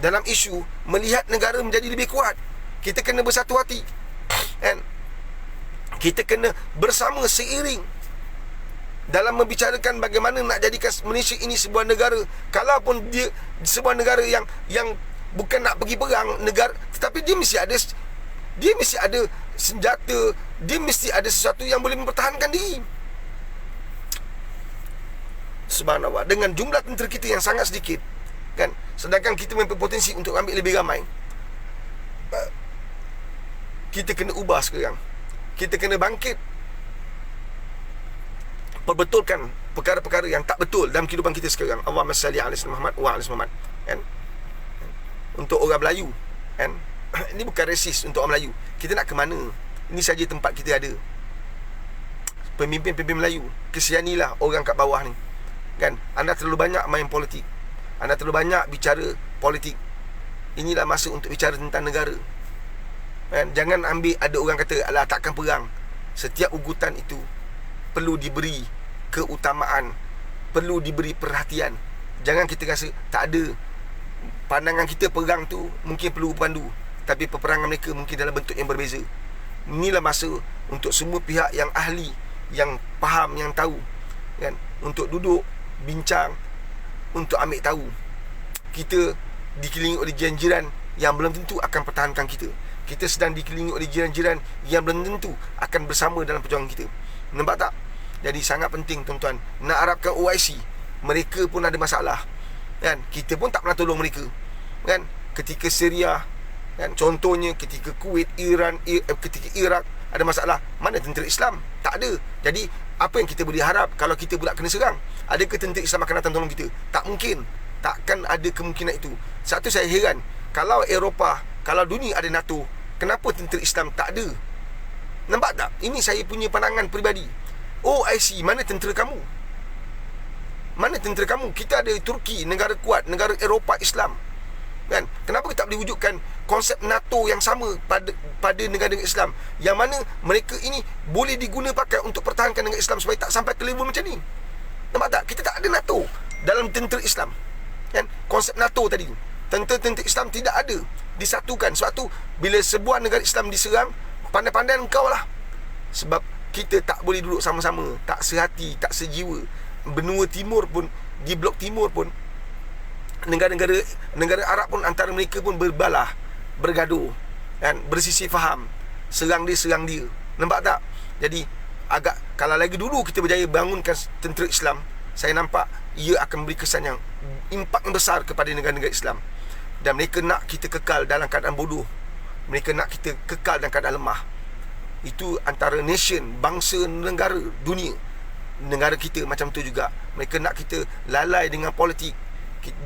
dalam isu melihat negara menjadi lebih kuat. Kita kena bersatu hati, kan? Kita kena bersama seiring dalam membicarakan bagaimana nak jadikan Malaysia ini sebuah negara. Kalaupun dia sebuah negara yang bukan nak pergi perang negara, tetapi dia mesti ada senjata, dia mesti ada sesuatu yang boleh mempertahankan diri. Subhanallah. Dengan jumlah tentera kita yang sangat sedikit, kan, sedangkan kita mempunyai potensi untuk ambil lebih ramai, kita kena ubah sekarang. Kita kena bangkit, perbetulkan perkara-perkara yang tak betul dalam kehidupan kita sekarang. Allahumma salli ala sayyidina Muhammad wa ala Muhammad, kan? Untuk orang Melayu, kan, ini bukan resis untuk orang Melayu. Kita nak ke mana? Ini saja tempat kita ada. Pemimpin-pemimpin Melayu, kesianilah orang kat bawah ni, kan? Anda terlalu banyak main politik, anda terlalu banyak bicara politik. Inilah masa untuk bicara tentang negara, kan? Jangan ambil, ada orang kata alah takkan perang. Setiap ugutan itu perlu diberi keutamaan, perlu diberi perhatian. Jangan kita rasa tak ada. Pandangan kita perang tu mungkin perlu pandu, tapi peperangan mereka mungkin dalam bentuk yang berbeza. Inilah masa untuk semua pihak yang ahli, yang faham, yang tahu, kan, untuk duduk bincang, untuk ambil tahu. Kita dikelilingi oleh jiran-jiran yang belum tentu akan pertahankan kita. Kita sedang dikelilingi oleh jiran-jiran yang belum tentu akan bersama dalam perjuangan kita. Nampak tak? Jadi sangat penting tuan-tuan nak harapkan OIC. Mereka pun ada masalah, kan? Kita pun tak pernah tolong mereka, kan? Ketika Syria, kan, contohnya ketika Kuwait, Iran, ketika Iraq ada masalah, mana tentera Islam? Tak ada. Jadi apa yang kita boleh harap kalau kita pula kena serang? Adakah tentera Islam akan datang tolong kita? Tak mungkin. Takkan ada kemungkinan itu. Satu, saya heran, kalau Eropah, kalau dunia ada NATO, kenapa tentera Islam tak ada? Nampak tak? Ini saya punya pandangan peribadi. OIC, mana tentera kamu? Mana tentera kamu? Kita ada Turki, negara kuat, negara Eropah Islam, kan? Kenapa kita tak boleh wujudkan konsep NATO yang sama pada negara-negara Islam, yang mana mereka ini boleh diguna pakai untuk pertahankan negara Islam supaya tak sampai ke level macam ni? Nampak tak? Kita tak ada NATO dalam tentera Islam, kan? Konsep NATO tadi, tentera-tentera Islam tidak ada disatukan. Sebab tu bila sebuah negara Islam diserang, pandai-pandai engkau lah. Sebab kita tak boleh duduk sama-sama, tak sehati, tak sejiwa. Benua timur pun, di blok timur pun, negara Arab pun antara mereka pun berbalah, bergaduh, kan, bersisi faham, serang dia. Nampak tak? Jadi agak, kalau lagi dulu kita berjaya bangunkan tentera Islam, saya nampak ia akan memberi kesan yang impak yang besar kepada negara-negara Islam. Dan mereka nak kita kekal dalam keadaan bodoh, mereka nak kita kekal dalam keadaan lemah. Itu antara nation, bangsa, negara, dunia. Negara kita macam tu juga. Mereka nak kita lalai dengan politik,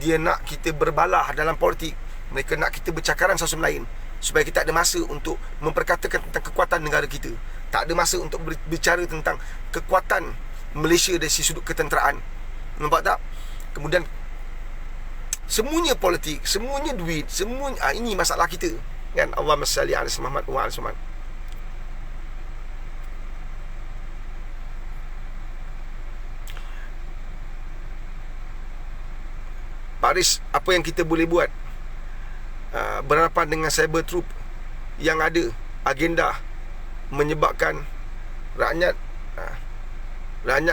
dia nak kita berbalah dalam politik, mereka nak kita bercakaran satu sama lain, supaya kita ada masa untuk memperkatakan tentang kekuatan negara kita. Tak ada masa untuk berbicara tentang kekuatan Malaysia dari sudut ketenteraan. Nampak tak? Kemudian semuanya politik, semuanya duit, semuanya ini masalah kita, kan? Allahumma salli ala sayyidina Muhammad wa ala Muhammad. Paris, apa yang kita boleh buat? Berhadapan dengan cyber troop yang ada agenda menyebabkan rakyat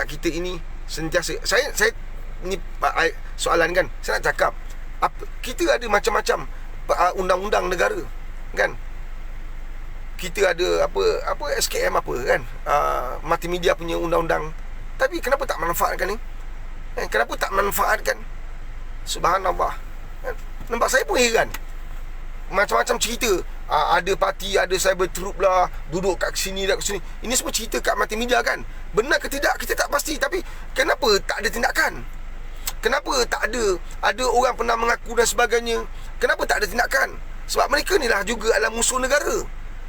kita ini sentiasa, saya ni soalan, kan, saya nak cakap, kita ada macam-macam undang-undang negara, kan? Kita ada apa SKM apa, kan, multimedia punya undang-undang. Tapi kenapa tak manfaatkan ni? Kenapa tak manfaatkan? Subhanallah, kan? Nampak, saya pun heran. Macam-macam cerita Ada parti, ada cyber troop lah, duduk kat sini dan kat sini. Ini semua cerita kat multimedia kan. Benar ke tidak kita tak pasti. Tapi kenapa tak ada tindakan? Kenapa tak ada orang pernah mengaku dan sebagainya? Kenapa tak ada tindakan? Sebab mereka ni lah juga adalah musuh negara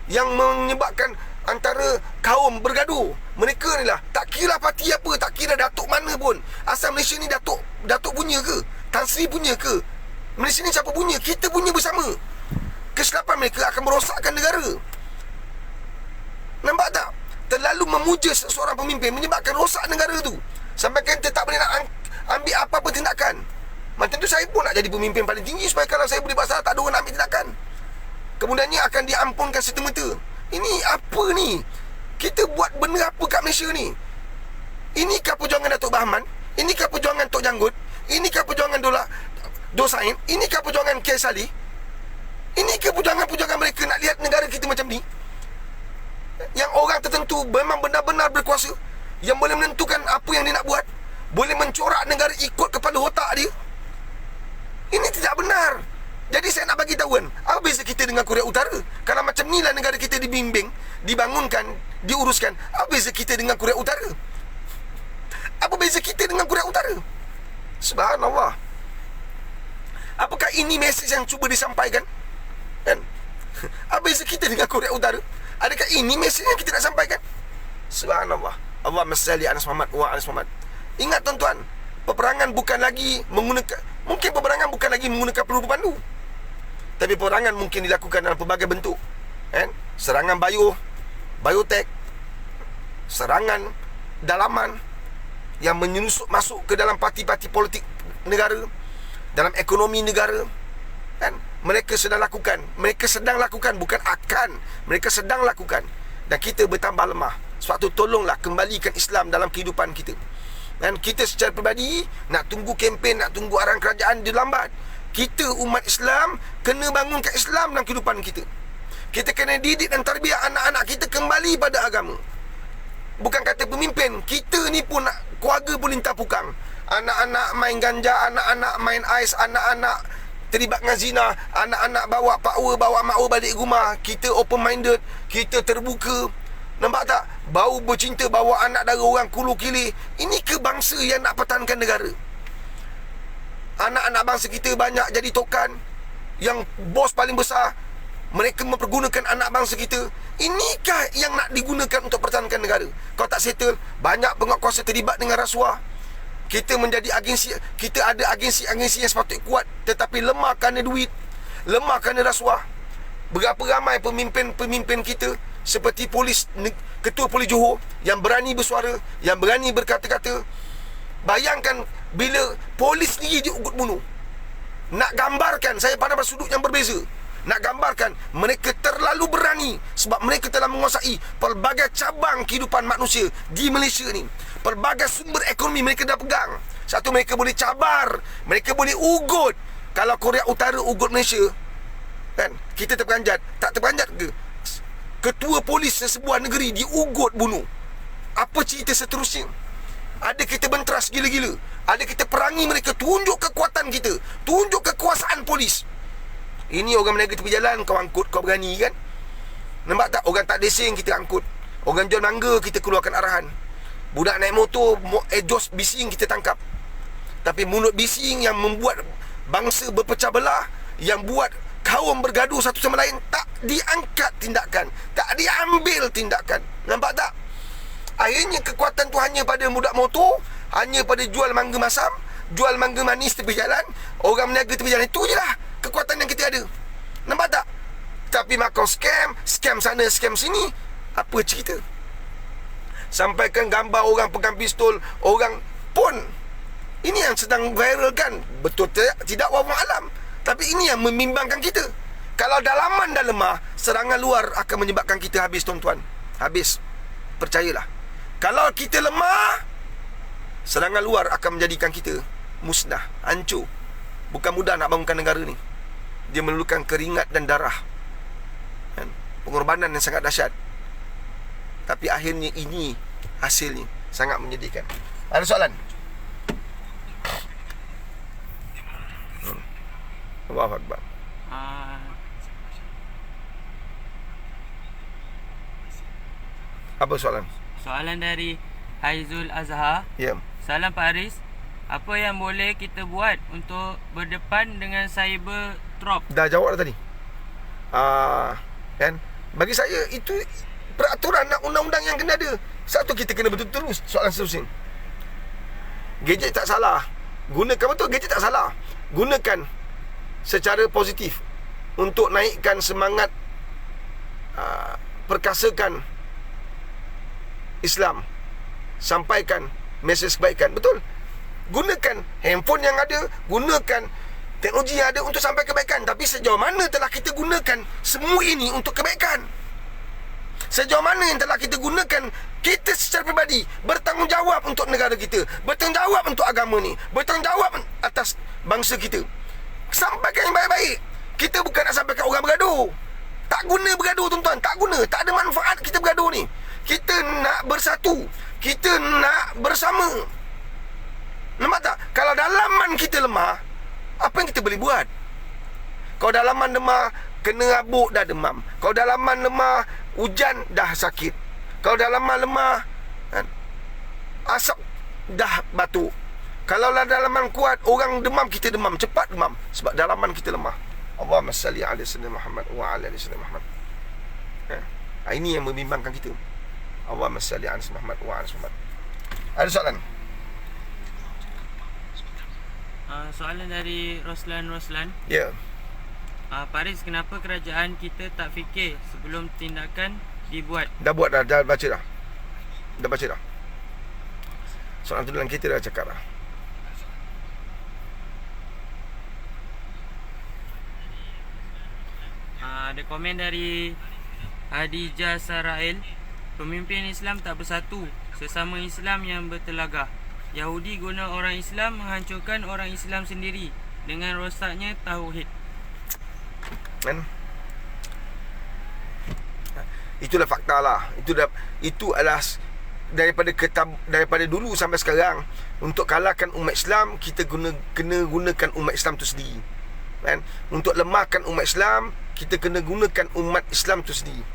yang menyebabkan antara kaum bergaduh. Mereka ni lah, tak kira parti apa, tak kira datuk mana pun. Asal Malaysia ni datuk punya ke, Tan Sri punya ke, Malaysia ni siapa punya, kita punya bersama. Kesilapan mereka akan merosakkan negara. Nampak tak? Terlalu memuja seorang pemimpin menyebabkan rosak negara tu, sampai kita tak boleh nak ambil apa-apa tindakan. Macam tu saya pun nak jadi pemimpin paling tinggi, supaya kalau saya boleh buat salah, tak ada orang nak ambil tindakan. Kemudiannya akan diampunkan serta-merta. Ini apa ni? Kita buat benda apa kat Malaysia ni? Inikah perjuangan Datuk Bahman? Inikah perjuangan Tok Janggut? Inikah perjuangan Dosain? Inikah perjuangan K. Salih? Inikah perjuangan mereka nak lihat negara kita macam ni? Yang orang tertentu memang benar-benar berkuasa, yang boleh menentukan apa yang dia nak buat, boleh mencorak negara ikut kepala otak dia. Ini tidak benar. Jadi saya nak bagi tahu kan, apa beza kita dengan Korea Utara? Kalau macam ni lah negara kita dibimbing, dibangunkan, diuruskan, apa beza kita dengan Korea Utara? Apa beza kita dengan Korea Utara? Subhanallah. Apakah ini mesej yang cuba disampaikan? Kan? Apa beza kita dengan Korea Utara? Adakah ini mesej yang kita nak sampaikan? Subhanallah. Allahumma salli ala Muhammad wa ala Muhammad. Ingat tuan-tuan, peperangan bukan lagi menggunakan, mungkin peperangan bukan lagi menggunakan peluru pandu, tapi peperangan mungkin dilakukan dalam pelbagai bentuk, kan? Serangan biotek, serangan dalaman yang menyusup masuk ke dalam parti-parti politik negara, dalam ekonomi negara, kan? Mereka sedang lakukan, bukan akan, mereka sedang lakukan. Dan kita bertambah lemah. Sebab tu tolonglah kembalikan Islam dalam kehidupan kita. Dan kita secara peribadi nak tunggu kempen, nak tunggu arahan kerajaan, dia lambat. Kita umat Islam kena bangunkan Islam dalam kehidupan kita. Kita kena didik dan tarbiyah anak-anak kita kembali pada agama. Bukan kata pemimpin, kita ni pun nak, keluarga pun lintah pukang. Anak-anak main ganja, anak-anak main ais, anak-anak terlibat dengan zina, anak-anak bawa pakwa, bawa makwa balik rumah. Kita open minded, kita terbuka. Nampak tak? Bau bercinta, bawa anak dara orang kulu kili. Ini ke bangsa yang nak pertahankan negara? Anak-anak bangsa kita banyak jadi tokan, yang bos paling besar, mereka mempergunakan anak bangsa kita. Inikah yang nak digunakan untuk pertahankan negara? Kalau tak settle, banyak penguatkuasa terlibat dengan rasuah. Kita menjadi agensi, kita ada agensi-agensi yang sepatutnya kuat, tetapi lemah kerana duit, lemah kerana rasuah. Berapa ramai pemimpin-pemimpin kita, seperti Ketua Polis Johor, yang berani bersuara, yang berani berkata-kata. Bayangkan bila polis sendiri diugut bunuh. Nak gambarkan, saya pandang pada sudut yang berbeza, nak gambarkan mereka terlalu berani, sebab mereka telah menguasai pelbagai cabang kehidupan manusia di Malaysia ni. Pelbagai sumber ekonomi mereka dah pegang. Satu, mereka boleh cabar, mereka boleh ugut. Kalau Korea Utara ugut Malaysia, kan, kita terperanjat. Tak terperanjat ke? Ketua polis sesebuah negeri diugut bunuh. Apa cerita seterusnya? Ada kita benteras gila-gila, ada kita perangi mereka, tunjuk kekuatan kita, tunjuk kekuasaan polis. Ini orang meniaga tepi jalan, kau angkut, kau berani kan? Nampak tak? Orang tak desing, kita angkut. Orang jual mangga, kita keluarkan arahan. Budak naik motor, exhaust bising, kita tangkap. Tapi mulut bising yang membuat bangsa berpecah belah, yang buat kaum bergaduh satu sama lain, tak diangkat tindakan, tak diambil tindakan. Nampak tak? Akhirnya kekuatan tu hanya pada budak motor, hanya pada jual mangga masam, jual mangga manis tepi jalan, orang meniaga tepi jalan. Itu je lah kekuatan yang kita ada. Nampak tak? Tapi makau scam sana, scam sini. Apa cerita? Sampaikan gambar orang pegang pistol, orang pun. Ini yang sedang viral kan? Betul tidak wallahu alam. Tapi ini yang membimbangkan kita. Kalau dalaman dah lemah, serangan luar akan menyebabkan kita habis, tuan-tuan. Habis. Percayalah. Kalau kita lemah, serangan luar akan menjadikan kita musnah, hancur. Bukan mudah nak bangunkan negara ni. Dia memerlukan keringat dan darah, kan? Pengorbanan yang sangat dahsyat. Tapi akhirnya ini hasilnya sangat menyedihkan. Ada soalan? Allahu Akbar. Apa soalan? Soalan dari Haizul Azhar. Ya. Salam Pak Aris. Apa yang boleh kita buat untuk berdepan dengan cyber trop? Dah jawab dah tadi. Kan? Bagi saya itu peraturan undang-undang yang kena ada. Satu, kita kena betul-betul soalan seterusnya. Gadget tak salah. Gunakan betul, gadget tak salah. Gunakan secara positif untuk naikkan semangat perkasakan Islam. Sampaikan mesej kebaikan. Betul. Gunakan handphone yang ada, gunakan teknologi yang ada untuk sampai kebaikan. Tapi sejauh mana telah kita gunakan semua ini untuk kebaikan? Sejauh mana yang telah kita gunakan kita secara peribadi bertanggungjawab untuk negara kita, bertanggungjawab untuk agama ni, bertanggungjawab atas bangsa kita. Sampaikan yang baik-baik. Kita bukan nak sampaikan orang bergaduh. Tak guna bergaduh tuan-tuan, tak guna, tak ada manfaat kita bergaduh ni. Kita nak bersatu, kita nak bersama. Nampak tak? Kalau dalaman kita lemah, apa yang kita boleh buat? Kalau dalaman lemah, kena abuk dah demam. Kalau dalaman lemah, hujan dah sakit. Kalau dalaman lemah, asap dah batuk. Kalau dalaman kuat, orang demam, kita demam, cepat demam. Sebab dalaman kita lemah. Allahumma salli ala sayyidina Muhammad wa ala ali sayyidina Muhammad. Ini yang membimbangkan kita. Allahumma salli ala sayyidina Muhammad wa ala Muhammad. Ada soalan? Soalan dari Roslan. Ya. Pak Aris, kenapa kerajaan kita tak fikir sebelum tindakan dibuat? Dah buat dah, dah baca dah. Dah baca dah. Soalan tu dalam kita dah cakap dah. Ada komen dari Hadijah Sarael. Pemimpin Islam tak bersatu, sesama Islam yang bertelagah. Yahudi guna orang Islam menghancurkan orang Islam sendiri dengan rosaknya tauhid. Kan? Itulah fakta lah. Itu adalah daripada dulu sampai sekarang. Untuk kalahkan umat Islam, kita kena gunakan umat Islam tu sendiri. Kan? Untuk lemahkan umat Islam, kita kena gunakan umat Islam tu sendiri.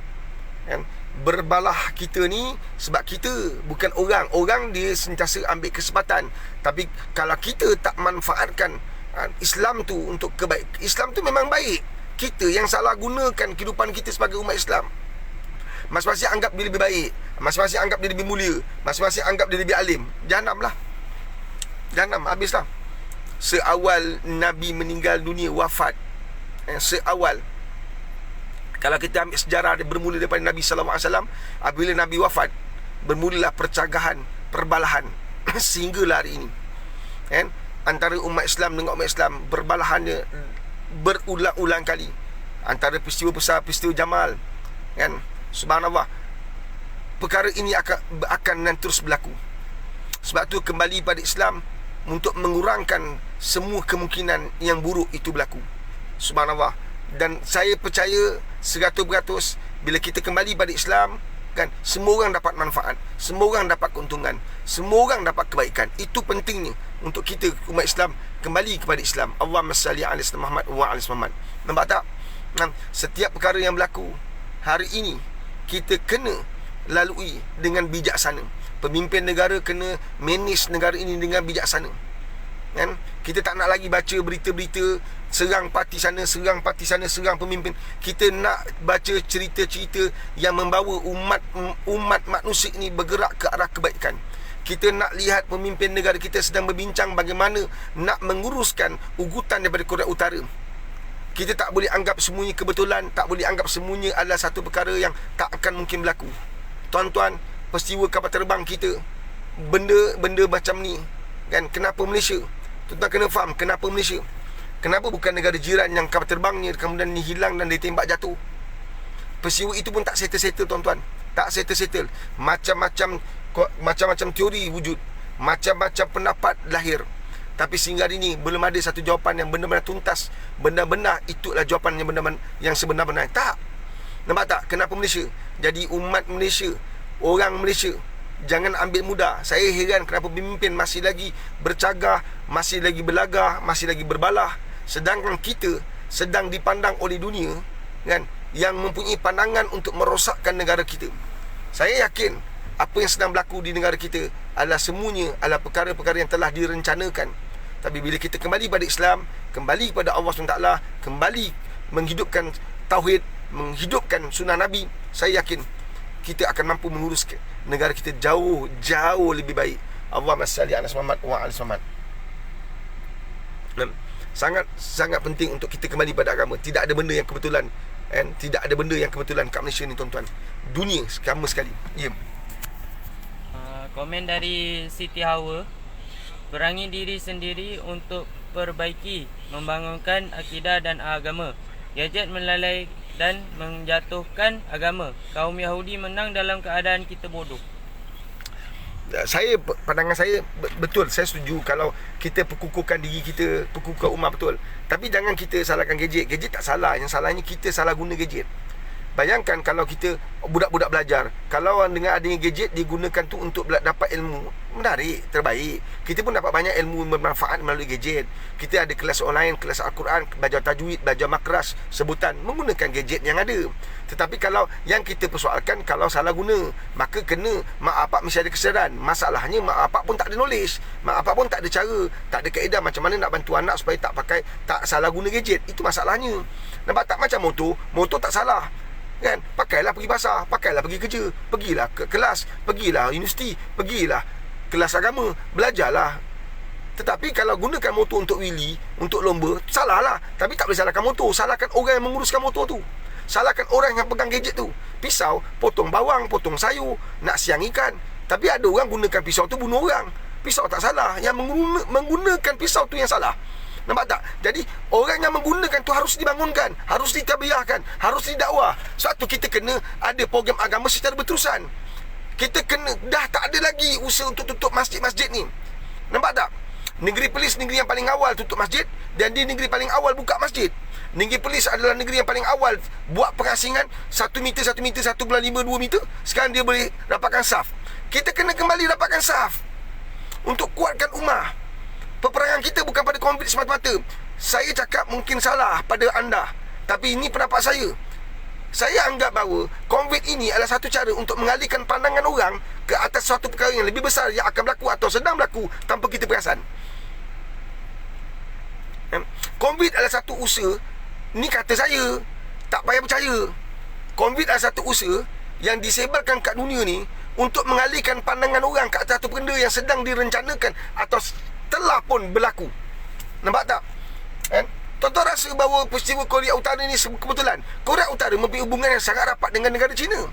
Kan? Berbalah kita ni sebab kita bukan orang. Orang dia sentiasa ambil kesempatan. Tapi kalau kita tak manfaatkan Islam tu untuk kebaikan, Islam tu memang baik. Kita yang salah gunakan kehidupan kita sebagai umat Islam. Masing-masing anggap dia lebih baik, masing-masing anggap dia lebih mulia, masing-masing anggap dia lebih alim. Jahanam lah. Jahanam, habislah. Seawal Nabi meninggal dunia, wafat, seawal, kalau kita ambil sejarah, dia bermula daripada Nabi SAW. Apabila Nabi wafat, bermulalah percagahan, perbalahan sehinggalah hari ini. Kan? Antara umat Islam dengan umat Islam, berbalahannya berulang-ulang kali. Antara peristiwa besar, peristiwa Jamal, kan? Subhanallah. Perkara ini akan terus berlaku. Sebab tu kembali pada Islam untuk mengurangkan semua kemungkinan yang buruk itu berlaku. Subhanallah. Dan saya percaya 100% bila kita kembali pada Islam, kan, semua orang dapat manfaat, semua orang dapat keuntungan, semua orang dapat kebaikan. Itu pentingnya untuk kita umat Islam kembali kepada Islam. Allahumma salli ala sayyidina Muhammad wa ala Muhammad. Nampak tak? Setiap perkara yang berlaku hari ini kita kena lalui dengan bijaksana. Pemimpin negara kena manage negara ini dengan bijaksana. Kan? Kita tak nak lagi baca berita-berita serang parti sana, serang parti sana, serang pemimpin. Kita nak baca cerita-cerita yang membawa umat manusia ini bergerak ke arah kebaikan. Kita nak lihat pemimpin negara kita sedang berbincang bagaimana nak menguruskan ugutan daripada Korea Utara. Kita tak boleh anggap semuanya kebetulan, tak boleh anggap semuanya adalah satu perkara yang tak akan mungkin berlaku. Tuan-tuan, peristiwa kapal terbang kita, benda macam ni, kan, kenapa Malaysia? Tuan-tuan kena faham kenapa Malaysia. Kenapa bukan negara jiran yang kapal terbangnya kemudian ni hilang dan ditembak jatuh? Peristiwa itu pun tak settle-settle tuan-tuan. Tak settle-settle. Macam-macam teori wujud, macam-macam pendapat lahir. Tapi sehingga hari ini belum ada satu jawapan yang benar-benar tuntas. Benar-benar itulah jawapan yang benar-benar, yang sebenar-benar. Tak. Nampak tak? Kenapa Malaysia? Jadi umat Malaysia, orang Malaysia, jangan ambil mudah. Saya heran kenapa pemimpin masih lagi bercagah, masih lagi berlagah, masih lagi berbalah, sedangkan kita sedang dipandang oleh dunia, kan, yang mempunyai pandangan untuk merosakkan negara kita. Saya yakin apa yang sedang berlaku di negara kita adalah semuanya adalah perkara-perkara yang telah direncanakan. Tapi bila kita kembali pada Islam, kembali kepada Allah SWT, kembali menghidupkan tauhid, menghidupkan sunnah Nabi, saya yakin kita akan mampu mengurus negara kita jauh lebih baik. Allahumma salli ala Muhammad wa ala Muhammad. Sangat penting untuk kita kembali pada agama. Tidak ada benda yang kebetulan, kan? Tidak ada benda yang kebetulan kat Malaysia ni, tuan-tuan. Dunia sama sekali. Ya. Komen dari Siti Hawa. Perangi diri sendiri untuk perbaiki, membangunkan akidah dan agama. Gadget melalai dan menjatuhkan agama. Kaum Yahudi menang dalam keadaan kita bodoh. Pandangan saya betul, saya setuju kalau kita perkukuhkan diri kita, perkukuhkan umat, betul. Tapi jangan kita salahkan gadget. Gadget tak salah, yang salahnya kita salah guna gadget. Bayangkan kalau kita budak-budak belajar, kalau dengan adanya gadget digunakan tu untuk dapat ilmu menarik, terbaik. Kita pun dapat banyak ilmu bermanfaat melalui gadget. Kita ada kelas online, kelas Al-Quran, belajar tajwid, belajar makras, sebutan, menggunakan gadget yang ada. Tetapi kalau yang kita persoalkan, kalau salah guna, maka kena mak bapak mesti ada kesedaran. Masalahnya mak bapak pun tak ada knowledge, mak bapak pun tak ada cara, tak ada kaedah macam mana nak bantu anak supaya tak salah guna gadget. Itu masalahnya. Nampak tak? Macam motor tak salah, kan? Pakailah pergi pasar, pakailah pergi kerja, pergilah ke kelas, pergilah universiti, pergilah kelas agama, belajarlah. Tetapi kalau gunakan motor untuk wheelie, untuk lomba, salahlah. Tapi tak boleh salahkan motor, salahkan orang yang menguruskan motor tu, salahkan orang yang pegang gadget tu. Pisau potong bawang, potong sayur, nak siang ikan. Tapi ada orang gunakan pisau tu bunuh orang. Pisau tak salah, yang menggunakan pisau tu yang salah. Nampak tak? Jadi orang yang menggunakan tu harus dibangunkan, harus ditabiahkan, harus didakwa. Sebab tu kita kena ada program agama secara berterusan. Kita kena, dah tak ada lagi usaha untuk tutup masjid-masjid ni. Nampak tak? Negeri Perlis negeri yang paling awal tutup masjid, dan di negeri paling awal buka masjid. Negeri Perlis adalah negeri yang paling awal buat pengasingan 1 meter, 1 meter, 1.5, 2 meter. Sekarang dia boleh dapatkan saf. Kita kena kembali dapatkan saf untuk kuatkan ummah. Peperangan kita bukan pada konflik semata-mata. Saya cakap mungkin salah pada anda, tapi ini pendapat saya. Saya anggap bahawa konflik ini adalah satu cara untuk mengalihkan pandangan orang ke atas suatu perkara yang lebih besar yang akan berlaku atau sedang berlaku tanpa kita perasan. Konflik adalah satu usaha. Ni kata saya, tak payah percaya. Konflik adalah satu usaha yang disebarkan kat dunia ni untuk mengalihkan pandangan orang ke atas satu benda yang sedang direncanakan atau telah pun berlaku. Nampak tak? Tuan-tuan rasa bahawa peristiwa Korea Utara ni kebetulan. Korea Utara mempunyai hubungan yang sangat rapat dengan negara China.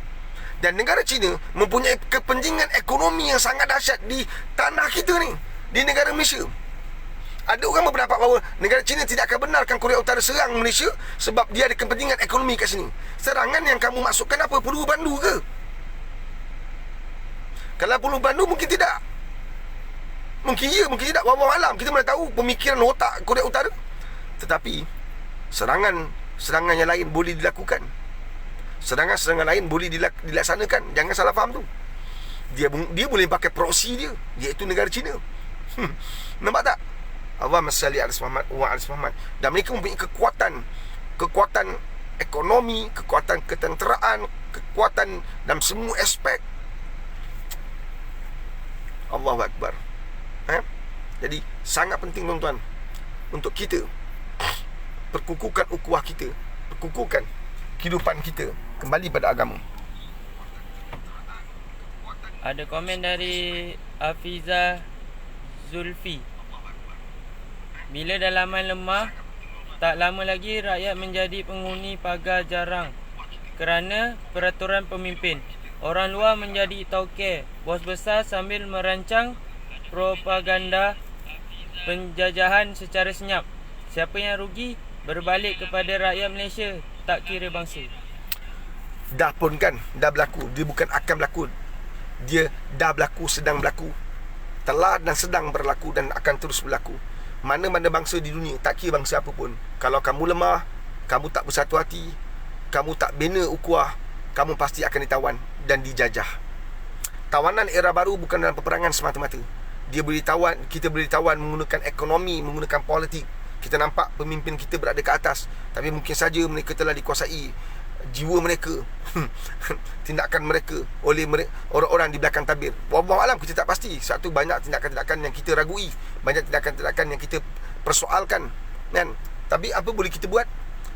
Dan negara China mempunyai kepentingan ekonomi yang sangat dahsyat di tanah kita ni, di negara Malaysia. Ada orang berpendapat bahawa negara China tidak akan benarkan Korea Utara serang Malaysia sebab dia ada kepentingan ekonomi kat sini. Serangan yang kamu maksudkan apa? Peluru bandu ke? Kalau peluru bandu mungkin tidak. Mungkin ya, mungkin tidak. Wallahu alam. Kita mana tahu pemikiran otak Korea Utara. Tetapi serangan yang lain boleh dilakukan. Serangan lain boleh dilaksanakan. Jangan salah faham tu. Dia boleh pakai proksi dia, iaitu negara China. Nampak tak? Allahumma salli ala Muhammad wa ala Muhammad. Dan mereka mempunyai kekuatan ekonomi, kekuatan ketenteraan, kekuatan dalam semua aspek. Allahu Akbar. Jadi sangat penting tuan-tuan untuk kita perkukuhkan ukhuwah kita, perkukuhkan kehidupan kita kembali pada agama. Ada komen dari Afiza Zulfi. Bila dalaman lemah, tak lama lagi rakyat menjadi penghuni pagar jarang kerana peraturan pemimpin. Orang luar menjadi tauke, bos besar sambil merancang propaganda penjajahan secara senyap. Siapa yang rugi? Berbalik kepada rakyat Malaysia, tak kira bangsa. Dah pun kan, dah berlaku. Dia bukan akan berlaku, dia dah berlaku, sedang berlaku, telah dan sedang berlaku dan akan terus berlaku. Mana-mana bangsa di dunia, tak kira bangsa apa pun, kalau kamu lemah, kamu tak bersatu hati, kamu tak bina ukhuwah, kamu pasti akan ditawan dan dijajah. Tawanan era baru bukan dalam peperangan semata-mata. Dia boleh tawan, kita boleh tawan menggunakan ekonomi, menggunakan politik. Kita nampak pemimpin kita berada ke atas, tapi mungkin saja mereka telah dikuasai jiwa mereka, tindakan mereka oleh orang-orang di belakang tabir. Wallahu alam, kita tak pasti. Satu, banyak tindakan-tindakan yang kita ragui, banyak tindakan-tindakan yang kita persoalkan, kan? Tapi apa boleh kita buat?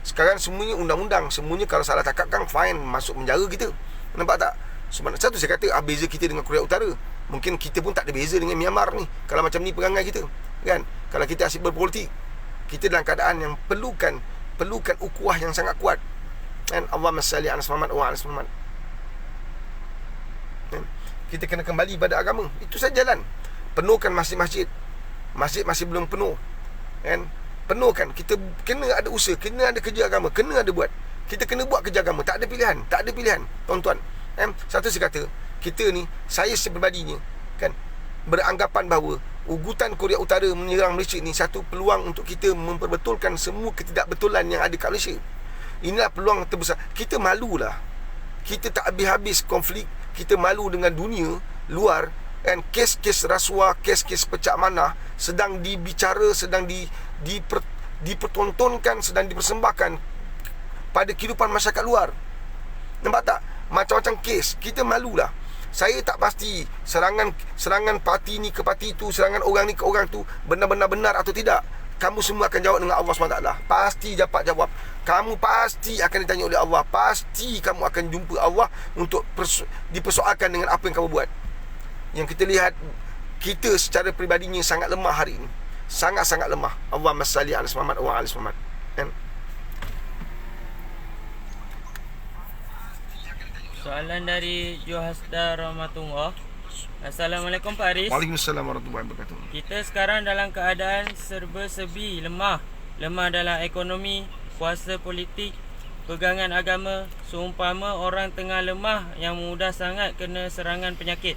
Sekarang semuanya undang-undang, semuanya kalau salah cakap kan fine, masuk penjara kita. Nampak tak? Satu saya kata, beza kita dengan Korea Utara. Mungkin kita pun tak ada beza dengan Myanmar ni, kalau macam ni perangai kita, kan? Kalau kita asyik berpolitik, kita dalam keadaan yang perlukan ukhuwah yang sangat kuat, kan? Allahumma salli ala Muhammad wa ala Muhammad, kan? Kita kena kembali pada agama. Itu saja jalan. Penuhkan masjid-masjid. Masjid masih belum penuh, kan? Penuhkan. Kita kena ada usaha, kena ada kerja agama, kena ada buat. Kita kena buat kerja agama. Tak ada pilihan, tuan-tuan. Satu saya kata, kita ni, saya sepribadinya, kan, beranggapan bahawa ugutan Korea Utara menyerang Malaysia ni satu peluang untuk kita memperbetulkan semua ketidakbetulan yang ada kat Malaysia. Inilah peluang terbesar. Kita malulah. Kita tak habis-habis konflik. Kita malu dengan dunia luar, kan? Kes-kes rasuah, kes-kes pecah manah sedang dibicara, sedang dipertontonkan, sedang dipersembahkan pada kehidupan masyarakat luar. Nampak tak? Macam-macam kes. Kita malulah. Saya tak pasti serangan parti ni ke parti tu, serangan orang ni ke orang tu benar-benar benar atau tidak. Kamu semua akan jawab dengan Allah SWT. Pasti dapat jawab. Kamu pasti akan ditanya oleh Allah. Pasti kamu akan jumpa Allah untuk dipersoalkan dengan apa yang kamu buat. Yang kita lihat, kita secara peribadinya sangat lemah hari ini. Sangat-sangat lemah. Allahumma salli ala Muhammad wa ala Muhammad, kan? Soalan dari Johasda Rahmatullah. Assalamualaikum Pak Aris. Waalaikumsalam warahmatullahi wabarakatuh. Kita sekarang dalam keadaan serba-serbi, lemah dalam ekonomi, kuasa politik, pegangan agama. Seumpama orang tengah lemah yang mudah sangat kena serangan penyakit.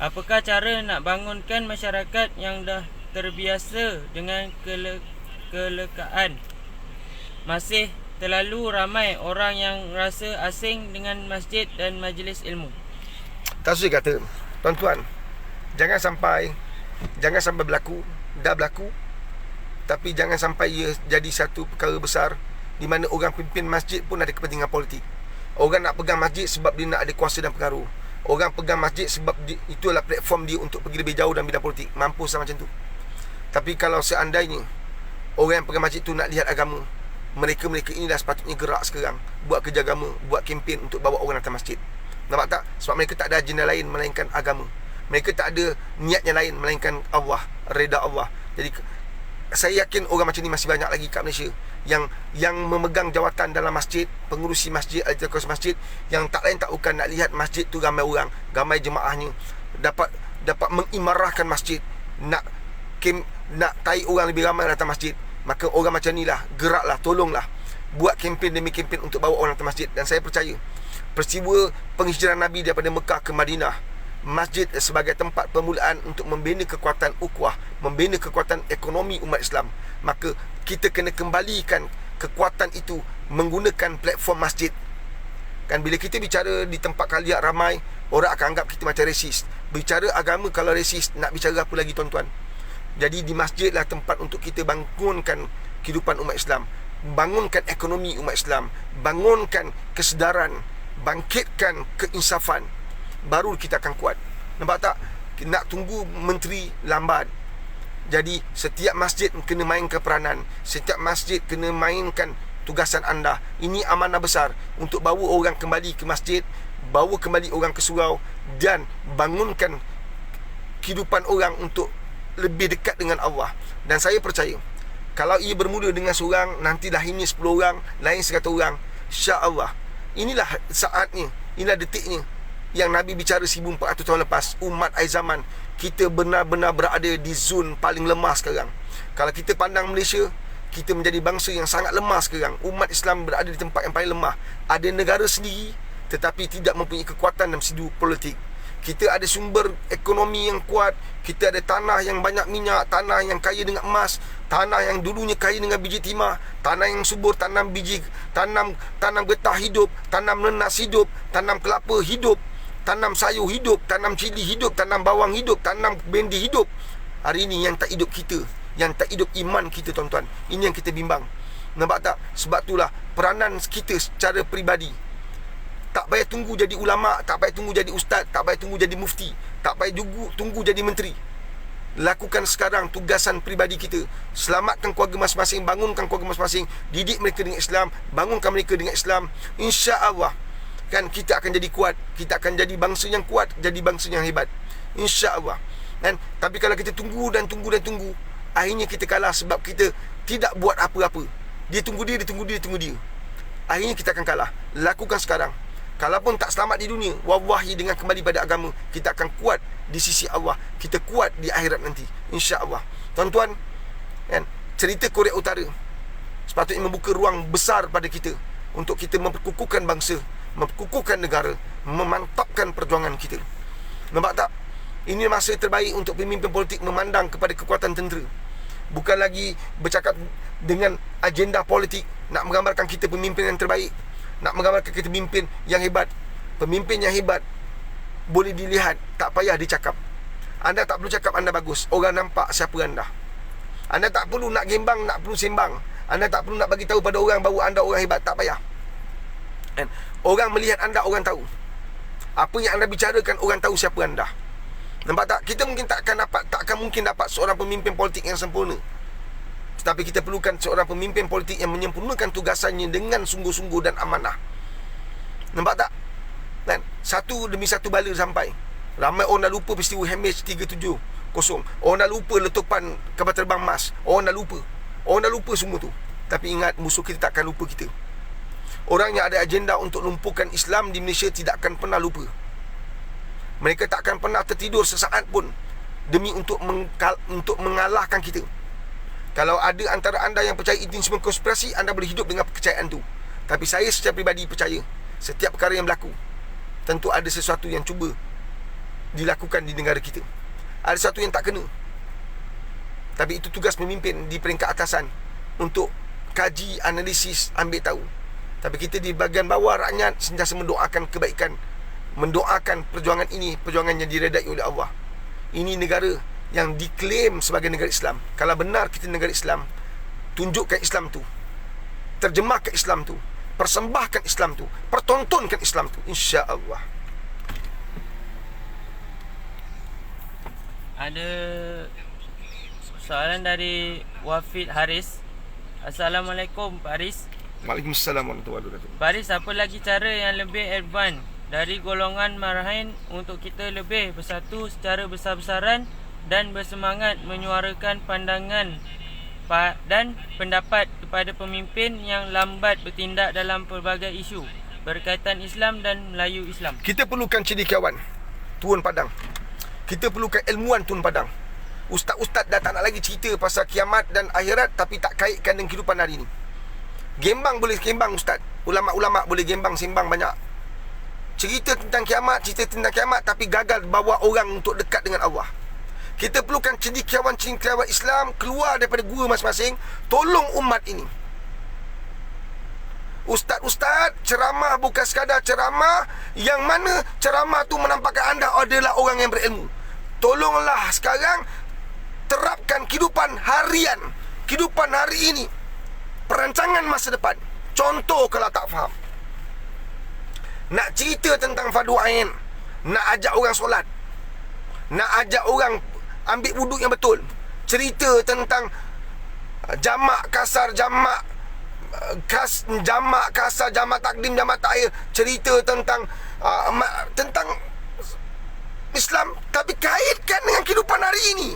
Apakah cara nak bangunkan masyarakat yang dah terbiasa dengan kelekaan? Masih terlalu ramai orang yang rasa asing dengan masjid dan majlis ilmu. Tak saya kata, tuan-tuan, jangan sampai berlaku, dah berlaku, tapi jangan sampai ia jadi satu perkara besar di mana orang pimpin masjid pun ada kepentingan politik. Orang nak pegang masjid sebab dia nak ada kuasa dan pengaruh. Orang pegang masjid sebab itulah platform dia untuk pergi lebih jauh dalam bidang politik. Mampus lah macam tu. Tapi kalau seandainya orang yang pegang masjid tu nak lihat agama, mereka inilah sepatutnya gerak sekarang, buat kerja agama, buat kempen untuk bawa orang datang masjid. Nampak tak? Sebab mereka tak ada agenda lain melainkan agama. Mereka tak ada niatnya lain melainkan Allah, reda Allah. Jadi saya yakin orang macam ni masih banyak lagi kat Malaysia yang memegang jawatan dalam masjid, pengurusi masjid, ahli masjid, yang tak lain tak bukan nak lihat masjid tu ramai orang, ramai jemaahnya, dapat mengimarahkan masjid, nak tarik orang lebih ramai datang masjid. Maka orang macam ni lah, geraklah, tolonglah, buat kempen demi kempen untuk bawa orang datang masjid. Dan saya percaya peristiwa penghijrahan Nabi daripada Mekah ke Madinah, masjid sebagai tempat permulaan untuk membina kekuatan ukhuwah, membina kekuatan ekonomi umat Islam. Maka kita kena kembalikan kekuatan itu menggunakan platform masjid. Kan bila kita bicara di tempat kaliat ramai, orang akan anggap kita macam resis. Bicara agama kalau resis, nak bicara apa lagi, tuan-tuan? Jadi di masjidlah tempat untuk kita bangunkan kehidupan umat Islam, bangunkan ekonomi umat Islam, bangunkan kesedaran, bangkitkan keinsafan. Baru kita akan kuat. Nampak tak? Nak tunggu menteri lambat. Jadi setiap masjid kena mainkan peranan. Setiap masjid kena mainkan tugasan anda. Ini amanah besar untuk bawa orang kembali ke masjid, bawa kembali orang ke surau, dan bangunkan kehidupan orang untuk lebih dekat dengan Allah. Dan saya percaya kalau ia bermula dengan seorang, nanti dah ini 10 orang, lain 100 orang, insya-Allah. Inilah saatnya, inilah detiknya yang Nabi bicara 1400 tahun lepas. Umat akhir zaman, kita benar-benar berada di zon paling lemah sekarang. Kalau kita pandang Malaysia, kita menjadi bangsa yang sangat lemah sekarang. Umat Islam berada di tempat yang paling lemah. Ada negara sendiri tetapi tidak mempunyai kekuatan dalam segi politik. Kita ada sumber ekonomi yang kuat, kita ada tanah yang banyak minyak, tanah yang kaya dengan emas, tanah yang dulunya kaya dengan biji timah, tanah yang subur, tanam biji, tanam getah hidup, tanam nenas hidup, tanam kelapa hidup, tanam sayur hidup, tanam cili hidup, tanam bawang hidup, tanam bendi hidup. Hari ini yang tak hidup kita, yang tak hidup iman kita, tuan-tuan. Ini yang kita bimbang. Nampak tak? Sebab itulah peranan kita secara peribadi Tak payah tunggu jadi ulama, tak payah tunggu jadi ustaz, tak payah tunggu jadi mufti, tak payah tunggu jadi menteri. Lakukan sekarang tugasan peribadi kita. Selamatkan keluarga masing-masing, bangunkan keluarga masing-masing, didik mereka dengan Islam, bangunkan mereka dengan Islam. Insya-Allah kan kita akan jadi kuat, kita akan jadi bangsa yang kuat, jadi bangsa yang hebat. Insya-Allah. Kan? Tapi kalau kita tunggu dan tunggu, akhirnya kita kalah sebab kita tidak buat apa-apa. Dia tunggu dia. Akhirnya kita akan kalah. Lakukan sekarang. Kalaupun tak selamat di dunia, wallahi dengan kembali pada agama, kita akan kuat di sisi Allah. Kita kuat di akhirat nanti, insya-Allah. Tuan-tuan, kan, cerita Korea Utara sepatutnya membuka ruang besar pada kita untuk kita memperkukuhkan bangsa, memperkukuhkan negara, memantapkan perjuangan kita. Nampak tak? Ini masa terbaik untuk pemimpin politik memandang kepada kekuatan tentera. Bukan lagi bercakap dengan agenda politik nak menggambarkan kita pemimpin yang terbaik, nak menggambarkan kita pemimpin yang hebat. Pemimpin yang hebat boleh dilihat, tak payah dicakap. Anda tak perlu cakap anda bagus, orang nampak siapa anda. Anda tak perlu nak gembang, nak perlu sembang. Anda tak perlu nak bagi tahu pada orang bahawa anda orang hebat, tak payah. And orang melihat anda, orang tahu. Apa yang anda bicarakan, orang tahu siapa anda. Nampak tak? Kita mungkin tak akan mungkin dapat seorang pemimpin politik yang sempurna. Tetapi kita perlukan seorang pemimpin politik yang menyempurnakan tugasannya dengan sungguh-sungguh dan amanah. Nampak tak? Dan satu demi satu bala sampai. Ramai orang dah lupa peristiwa MH370. Orang dah lupa letupan kapal terbang Mars. Orang dah lupa semua tu. Tapi ingat, musuh kita tak akan lupa kita. Orang yang ada agenda untuk lumpuhkan Islam di Malaysia tidak akan pernah lupa. Mereka tak akan pernah tertidur sesaat pun demi untuk mengalahkan kita. Kalau ada antara anda yang percaya ini semua konspirasi, anda boleh hidup dengan kepercayaan tu. Tapi saya secara peribadi percaya setiap perkara yang berlaku, tentu ada sesuatu yang cuba dilakukan di negara kita. Ada sesuatu yang tak kena. Tapi itu tugas pemimpin di peringkat atasan untuk kaji, analisis, ambil tahu. Tapi kita di bahagian bawah, rakyat sentiasa mendoakan kebaikan, mendoakan perjuangan ini, perjuangan yang diredai oleh Allah. Ini negara yang diklaim sebagai negara Islam. Kalau benar kita negara Islam, tunjukkan Islam tu, terjemahkan Islam tu, persembahkan Islam tu, pertontonkan Islam tu, insya-Allah. Ada soalan dari Wafid Haris. Assalamualaikum Pak Haris. Waalaikumsalam warahmatullahi wabarakatuh. Pak Haris, apa lagi cara yang lebih advance dari golongan marahin untuk kita lebih bersatu secara besar-besaran dan bersemangat menyuarakan pandangan dan pendapat kepada pemimpin yang lambat bertindak dalam pelbagai isu berkaitan Islam dan Melayu Islam? Kita perlukan cendekiawan turun padang. Kita perlukan ilmuwan turun padang. Ustaz-ustaz dah tak nak lagi cerita pasal kiamat dan akhirat, tapi tak kaitkan dengan kehidupan hari ni. Gembang boleh gembang ustaz, ulama-ulama boleh gembang sembang banyak. Cerita tentang kiamat, tapi gagal bawa orang untuk dekat dengan Allah. Kita perlukan cendekiawan Islam keluar daripada gua masing-masing, tolong umat ini. Ustaz-ustaz ceramah bukan sekadar ceramah yang mana ceramah tu menampakkan anda adalah orang yang berilmu. Tolonglah sekarang terapkan kehidupan harian, kehidupan hari ini, perancangan masa depan. Contoh kalau tak faham, nak cerita tentang fardu ain, nak ajak orang solat, nak ajak orang ambil wuduk yang betul, cerita tentang jamak kasar, jamak kasar, jamak takdim, jamak takhir, cerita tentang Islam, tapi kaitkan dengan kehidupan hari ini.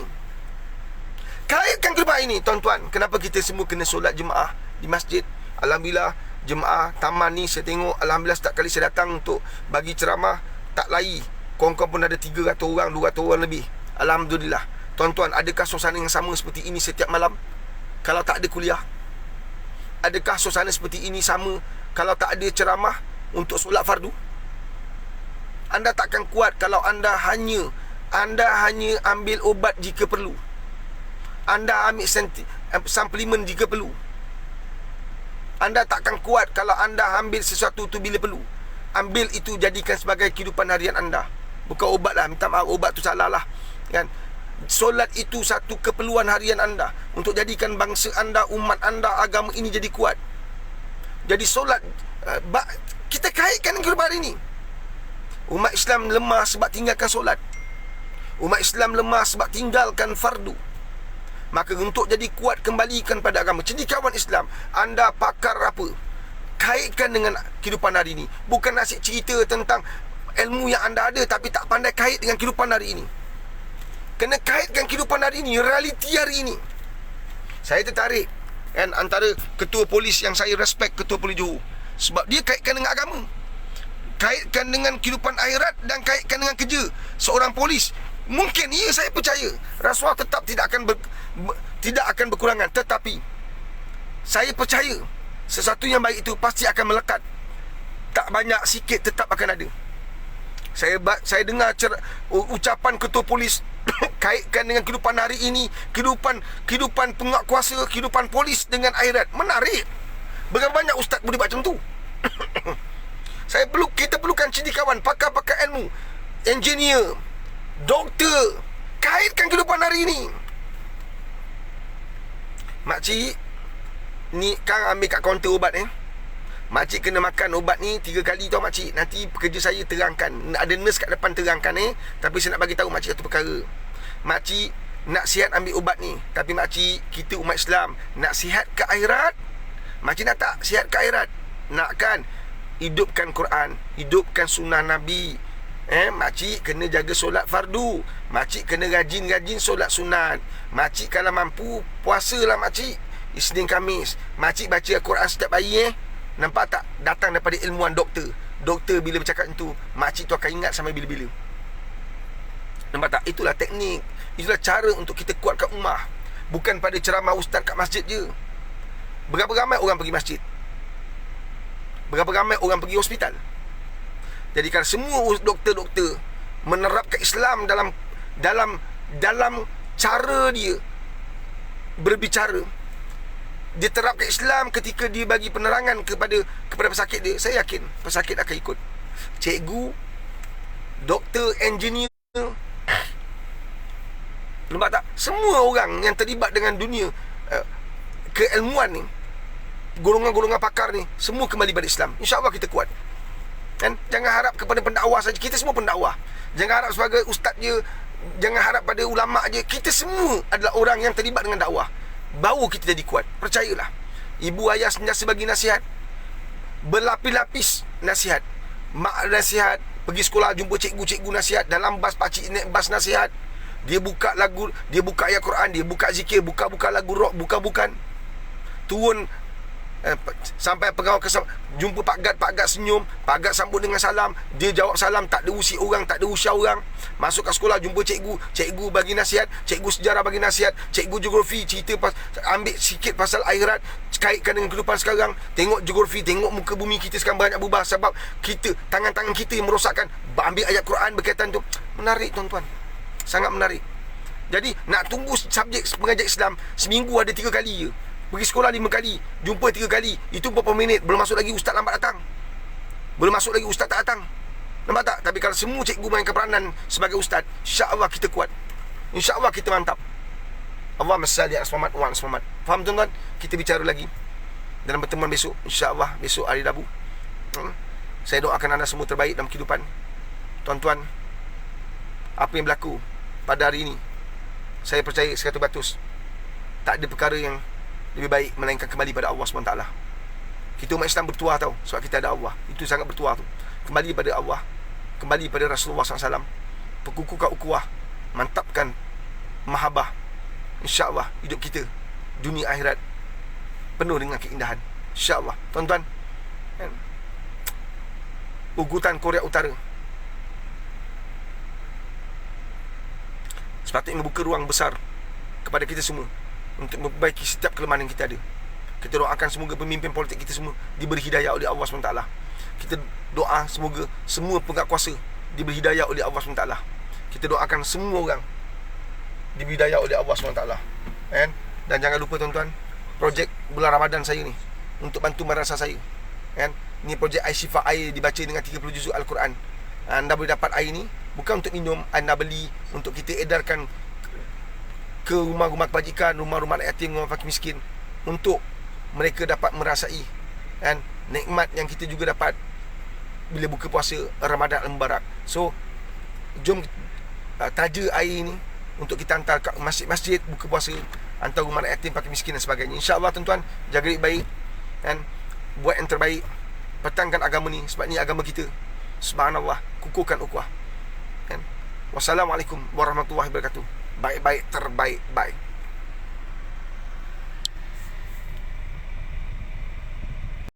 Kaitkan kehidupan ini, tuan-tuan. Kenapa kita semua kena solat jemaah di masjid? Alhamdulillah, jemaah taman ni saya tengok, alhamdulillah setiap kali saya datang untuk bagi ceramah, tak layi. Kawan-kawan pun ada 300 orang, 200 orang lebih. Alhamdulillah. Tuan-tuan, adakah suasana yang sama seperti ini setiap malam kalau tak ada kuliah? Adakah suasana seperti ini sama kalau tak ada ceramah untuk solat fardu? Anda takkan kuat kalau anda hanya ambil ubat jika perlu. Anda ambil suplemen jika perlu. Anda takkan kuat kalau anda ambil sesuatu tu bila perlu. Ambil itu, jadikan sebagai kehidupan harian anda. Bukan ubat lah, minta maaf, ubat tu salah lah, kan? Solat itu satu keperluan harian anda untuk jadikan bangsa anda, umat anda, agama ini jadi kuat. Jadi solat, kita kaitkan dengan kehidupan hari ini. Umat Islam lemah sebab tinggalkan solat. Umat Islam lemah sebab tinggalkan fardu. Maka untuk jadi kuat, kembalikan pada agama. Cendekiawan Islam, anda pakar apa, kaitkan dengan kehidupan hari ini. Bukan asyik cerita tentang ilmu yang anda ada tapi tak pandai kait dengan kehidupan hari ini. Kena kaitkan kehidupan hari ini, realiti hari ini. Saya tertarik kan, antara ketua polis yang saya respect, ketua polis Johor, sebab dia kaitkan dengan agama, kaitkan dengan kehidupan akhirat, dan kaitkan dengan kerja seorang polis. Mungkin, ya, saya percaya rasuah tetap tidak akan berkurangan, tetapi saya percaya sesuatu yang baik itu pasti akan melekat. Tak banyak, sikit tetap akan ada. Saya dengar ucapan ketua polis kaitkan dengan kehidupan hari ini, kehidupan penguatkuasa, kehidupan polis dengan akhirat. Menarik. Berapa banyak ustaz boleh buat macam tu? Kita perlukan cendekiawan, pakar-pakar ilmu, engineer, doktor, kaitkan kehidupan hari ini. Makcik ni kan ambil kat kaunter ubat Makcik kena makan ubat ni 3 kali tau makcik. Nanti pekerja saya terangkan, ada nurse kat depan terangkan tapi saya nak bagi tahu makcik satu perkara. Makcik nak sihat ambil ubat ni, tapi makcik, kita umat Islam nak sihat ke akhirat. Makcik nak tak sihat ke akhirat? Nak kan? Hidupkan Quran, hidupkan sunnah Nabi. Makcik kena jaga solat fardu. Makcik kena rajin-rajin solat sunat. Makcik kalau mampu, puasalah makcik Isnin Khamis. Makcik baca Quran setiap hari. Nampak tak? Datang daripada ilmuwan doktor. Doktor bila bercakap itu, makcik tu akan ingat sampai bila-bila. Nampak tak? Itulah teknik, itulah cara untuk kita kuatkan ummah. Bukan pada ceramah ustaz kat masjid je. Berapa ramai orang pergi masjid? Berapa ramai orang pergi hospital? Jadi kalau semua doktor-doktor menerapkan Islam dalam cara dia berbicara, dia terapkan Islam ketika dia bagi penerangan kepada pesakit dia, saya yakin pesakit akan ikut. Cikgu, doktor, engineer, nampak tak? Semua orang yang terlibat dengan dunia keilmuan ni, golongan-golongan pakar ni, semua kembali pada Islam. InsyaAllah kita kuat kan? Jangan harap kepada pendakwah saja. Kita semua pendakwah. Jangan harap sebagai ustaz je, jangan harap pada ulama je. Kita semua adalah orang yang terlibat dengan dakwah, baru kita jadi kuat. Percayalah. Ibu ayah sentiasa bagi nasihat, berlapis-lapis nasihat. Mak nasihat, pergi sekolah jumpa cikgu-cikgu nasihat, dalam bas pakcik naik bas nasihat. Dia buka lagu, dia buka ayat Quran, dia buka zikir, buka lagu rock, bukan turun sampai pegawai jumpa Pak Gad senyum, Pak Gad sambut dengan salam, dia jawab salam, tak ada usik orang, tak ada usah orang. Masuk ke sekolah jumpa cikgu bagi nasihat, cikgu sejarah bagi nasihat, cikgu geografi cerita ambil sikit pasal akhirat, kaitkan dengan kehidupan sekarang. Tengok geografi, tengok muka bumi kita sekarang banyak berubah sebab kita, tangan-tangan kita yang merosakkan. Ambil ayat Quran berkaitan tu. Menarik tuan-tuan, sangat menarik. Jadi nak tunggu subjek pengajar Islam seminggu ada 3 kali je. Pergi sekolah 5 kali, jumpa 3 kali, itu berapa minit. Belum masuk lagi ustaz lambat datang, belum masuk lagi ustaz tak datang. Nampak tak? Tapi kalau semua cikgu mainkan peranan sebagai ustaz, insya-Allah kita kuat, insya-Allah kita mantap. Allahumma salli ala Muhammad wa ala Muhammad. Faham tuan-tuan? Kita bicara lagi dalam pertemuan besok, insya-Allah besok hari Rabu. Saya doakan anda semua terbaik dalam kehidupan. Tuan-tuan, apa yang berlaku pada hari ini, saya percaya 100% tak ada perkara yang lebih baik melainkan kembali pada Allah SWT. Kita umat Islam bertuah tau, sebab kita ada Allah. Itu sangat bertuah tu. Kembali pada Allah, kembali pada Rasulullah SAW, perkukuhkan ukhuwah, mantapkan mahabbah. InsyaAllah hidup kita dunia akhirat penuh dengan keindahan, InsyaAllah. Tuan-tuan, ugutan Korea Utara sepatutnya membuka ruang besar kepada kita semua untuk memperbaiki setiap kelemahan yang kita ada. Kita doakan semoga pemimpin politik kita semua diberi hidayah oleh Allah SWT. Kita doa semoga semua pengat kuasa diberi hidayah oleh Allah SWT. Kita doakan semua orang diberi hidayah oleh Allah SWT. Dan jangan lupa tuan-tuan, projek bulan Ramadan saya ni untuk bantu madrasah saya. Ni projek air syifa, air dibaca dengan 30 juzuk Al-Quran. Anda boleh dapat air ni bukan untuk minum, anda beli untuk kita edarkan ke rumah-rumah kebajikan, rumah-rumah anak yatim, rumah fakir miskin, untuk mereka dapat merasai nikmat yang kita juga dapat bila buka puasa Ramadan Al-Mubarak. So jom taja air ni untuk kita hantar kat masjid-masjid buka puasa, hantar rumah anak yatim, pakai miskin dan sebagainya. InsyaAllah tuan-tuan, jaga baik kan, buat yang terbaik, pertahankan agama ni sebab ni agama kita. Subhanallah, kukuhkan ukhuwah kan. Wassalamualaikum warahmatullahi wabarakatuh. Baik-baik terbaik, baik.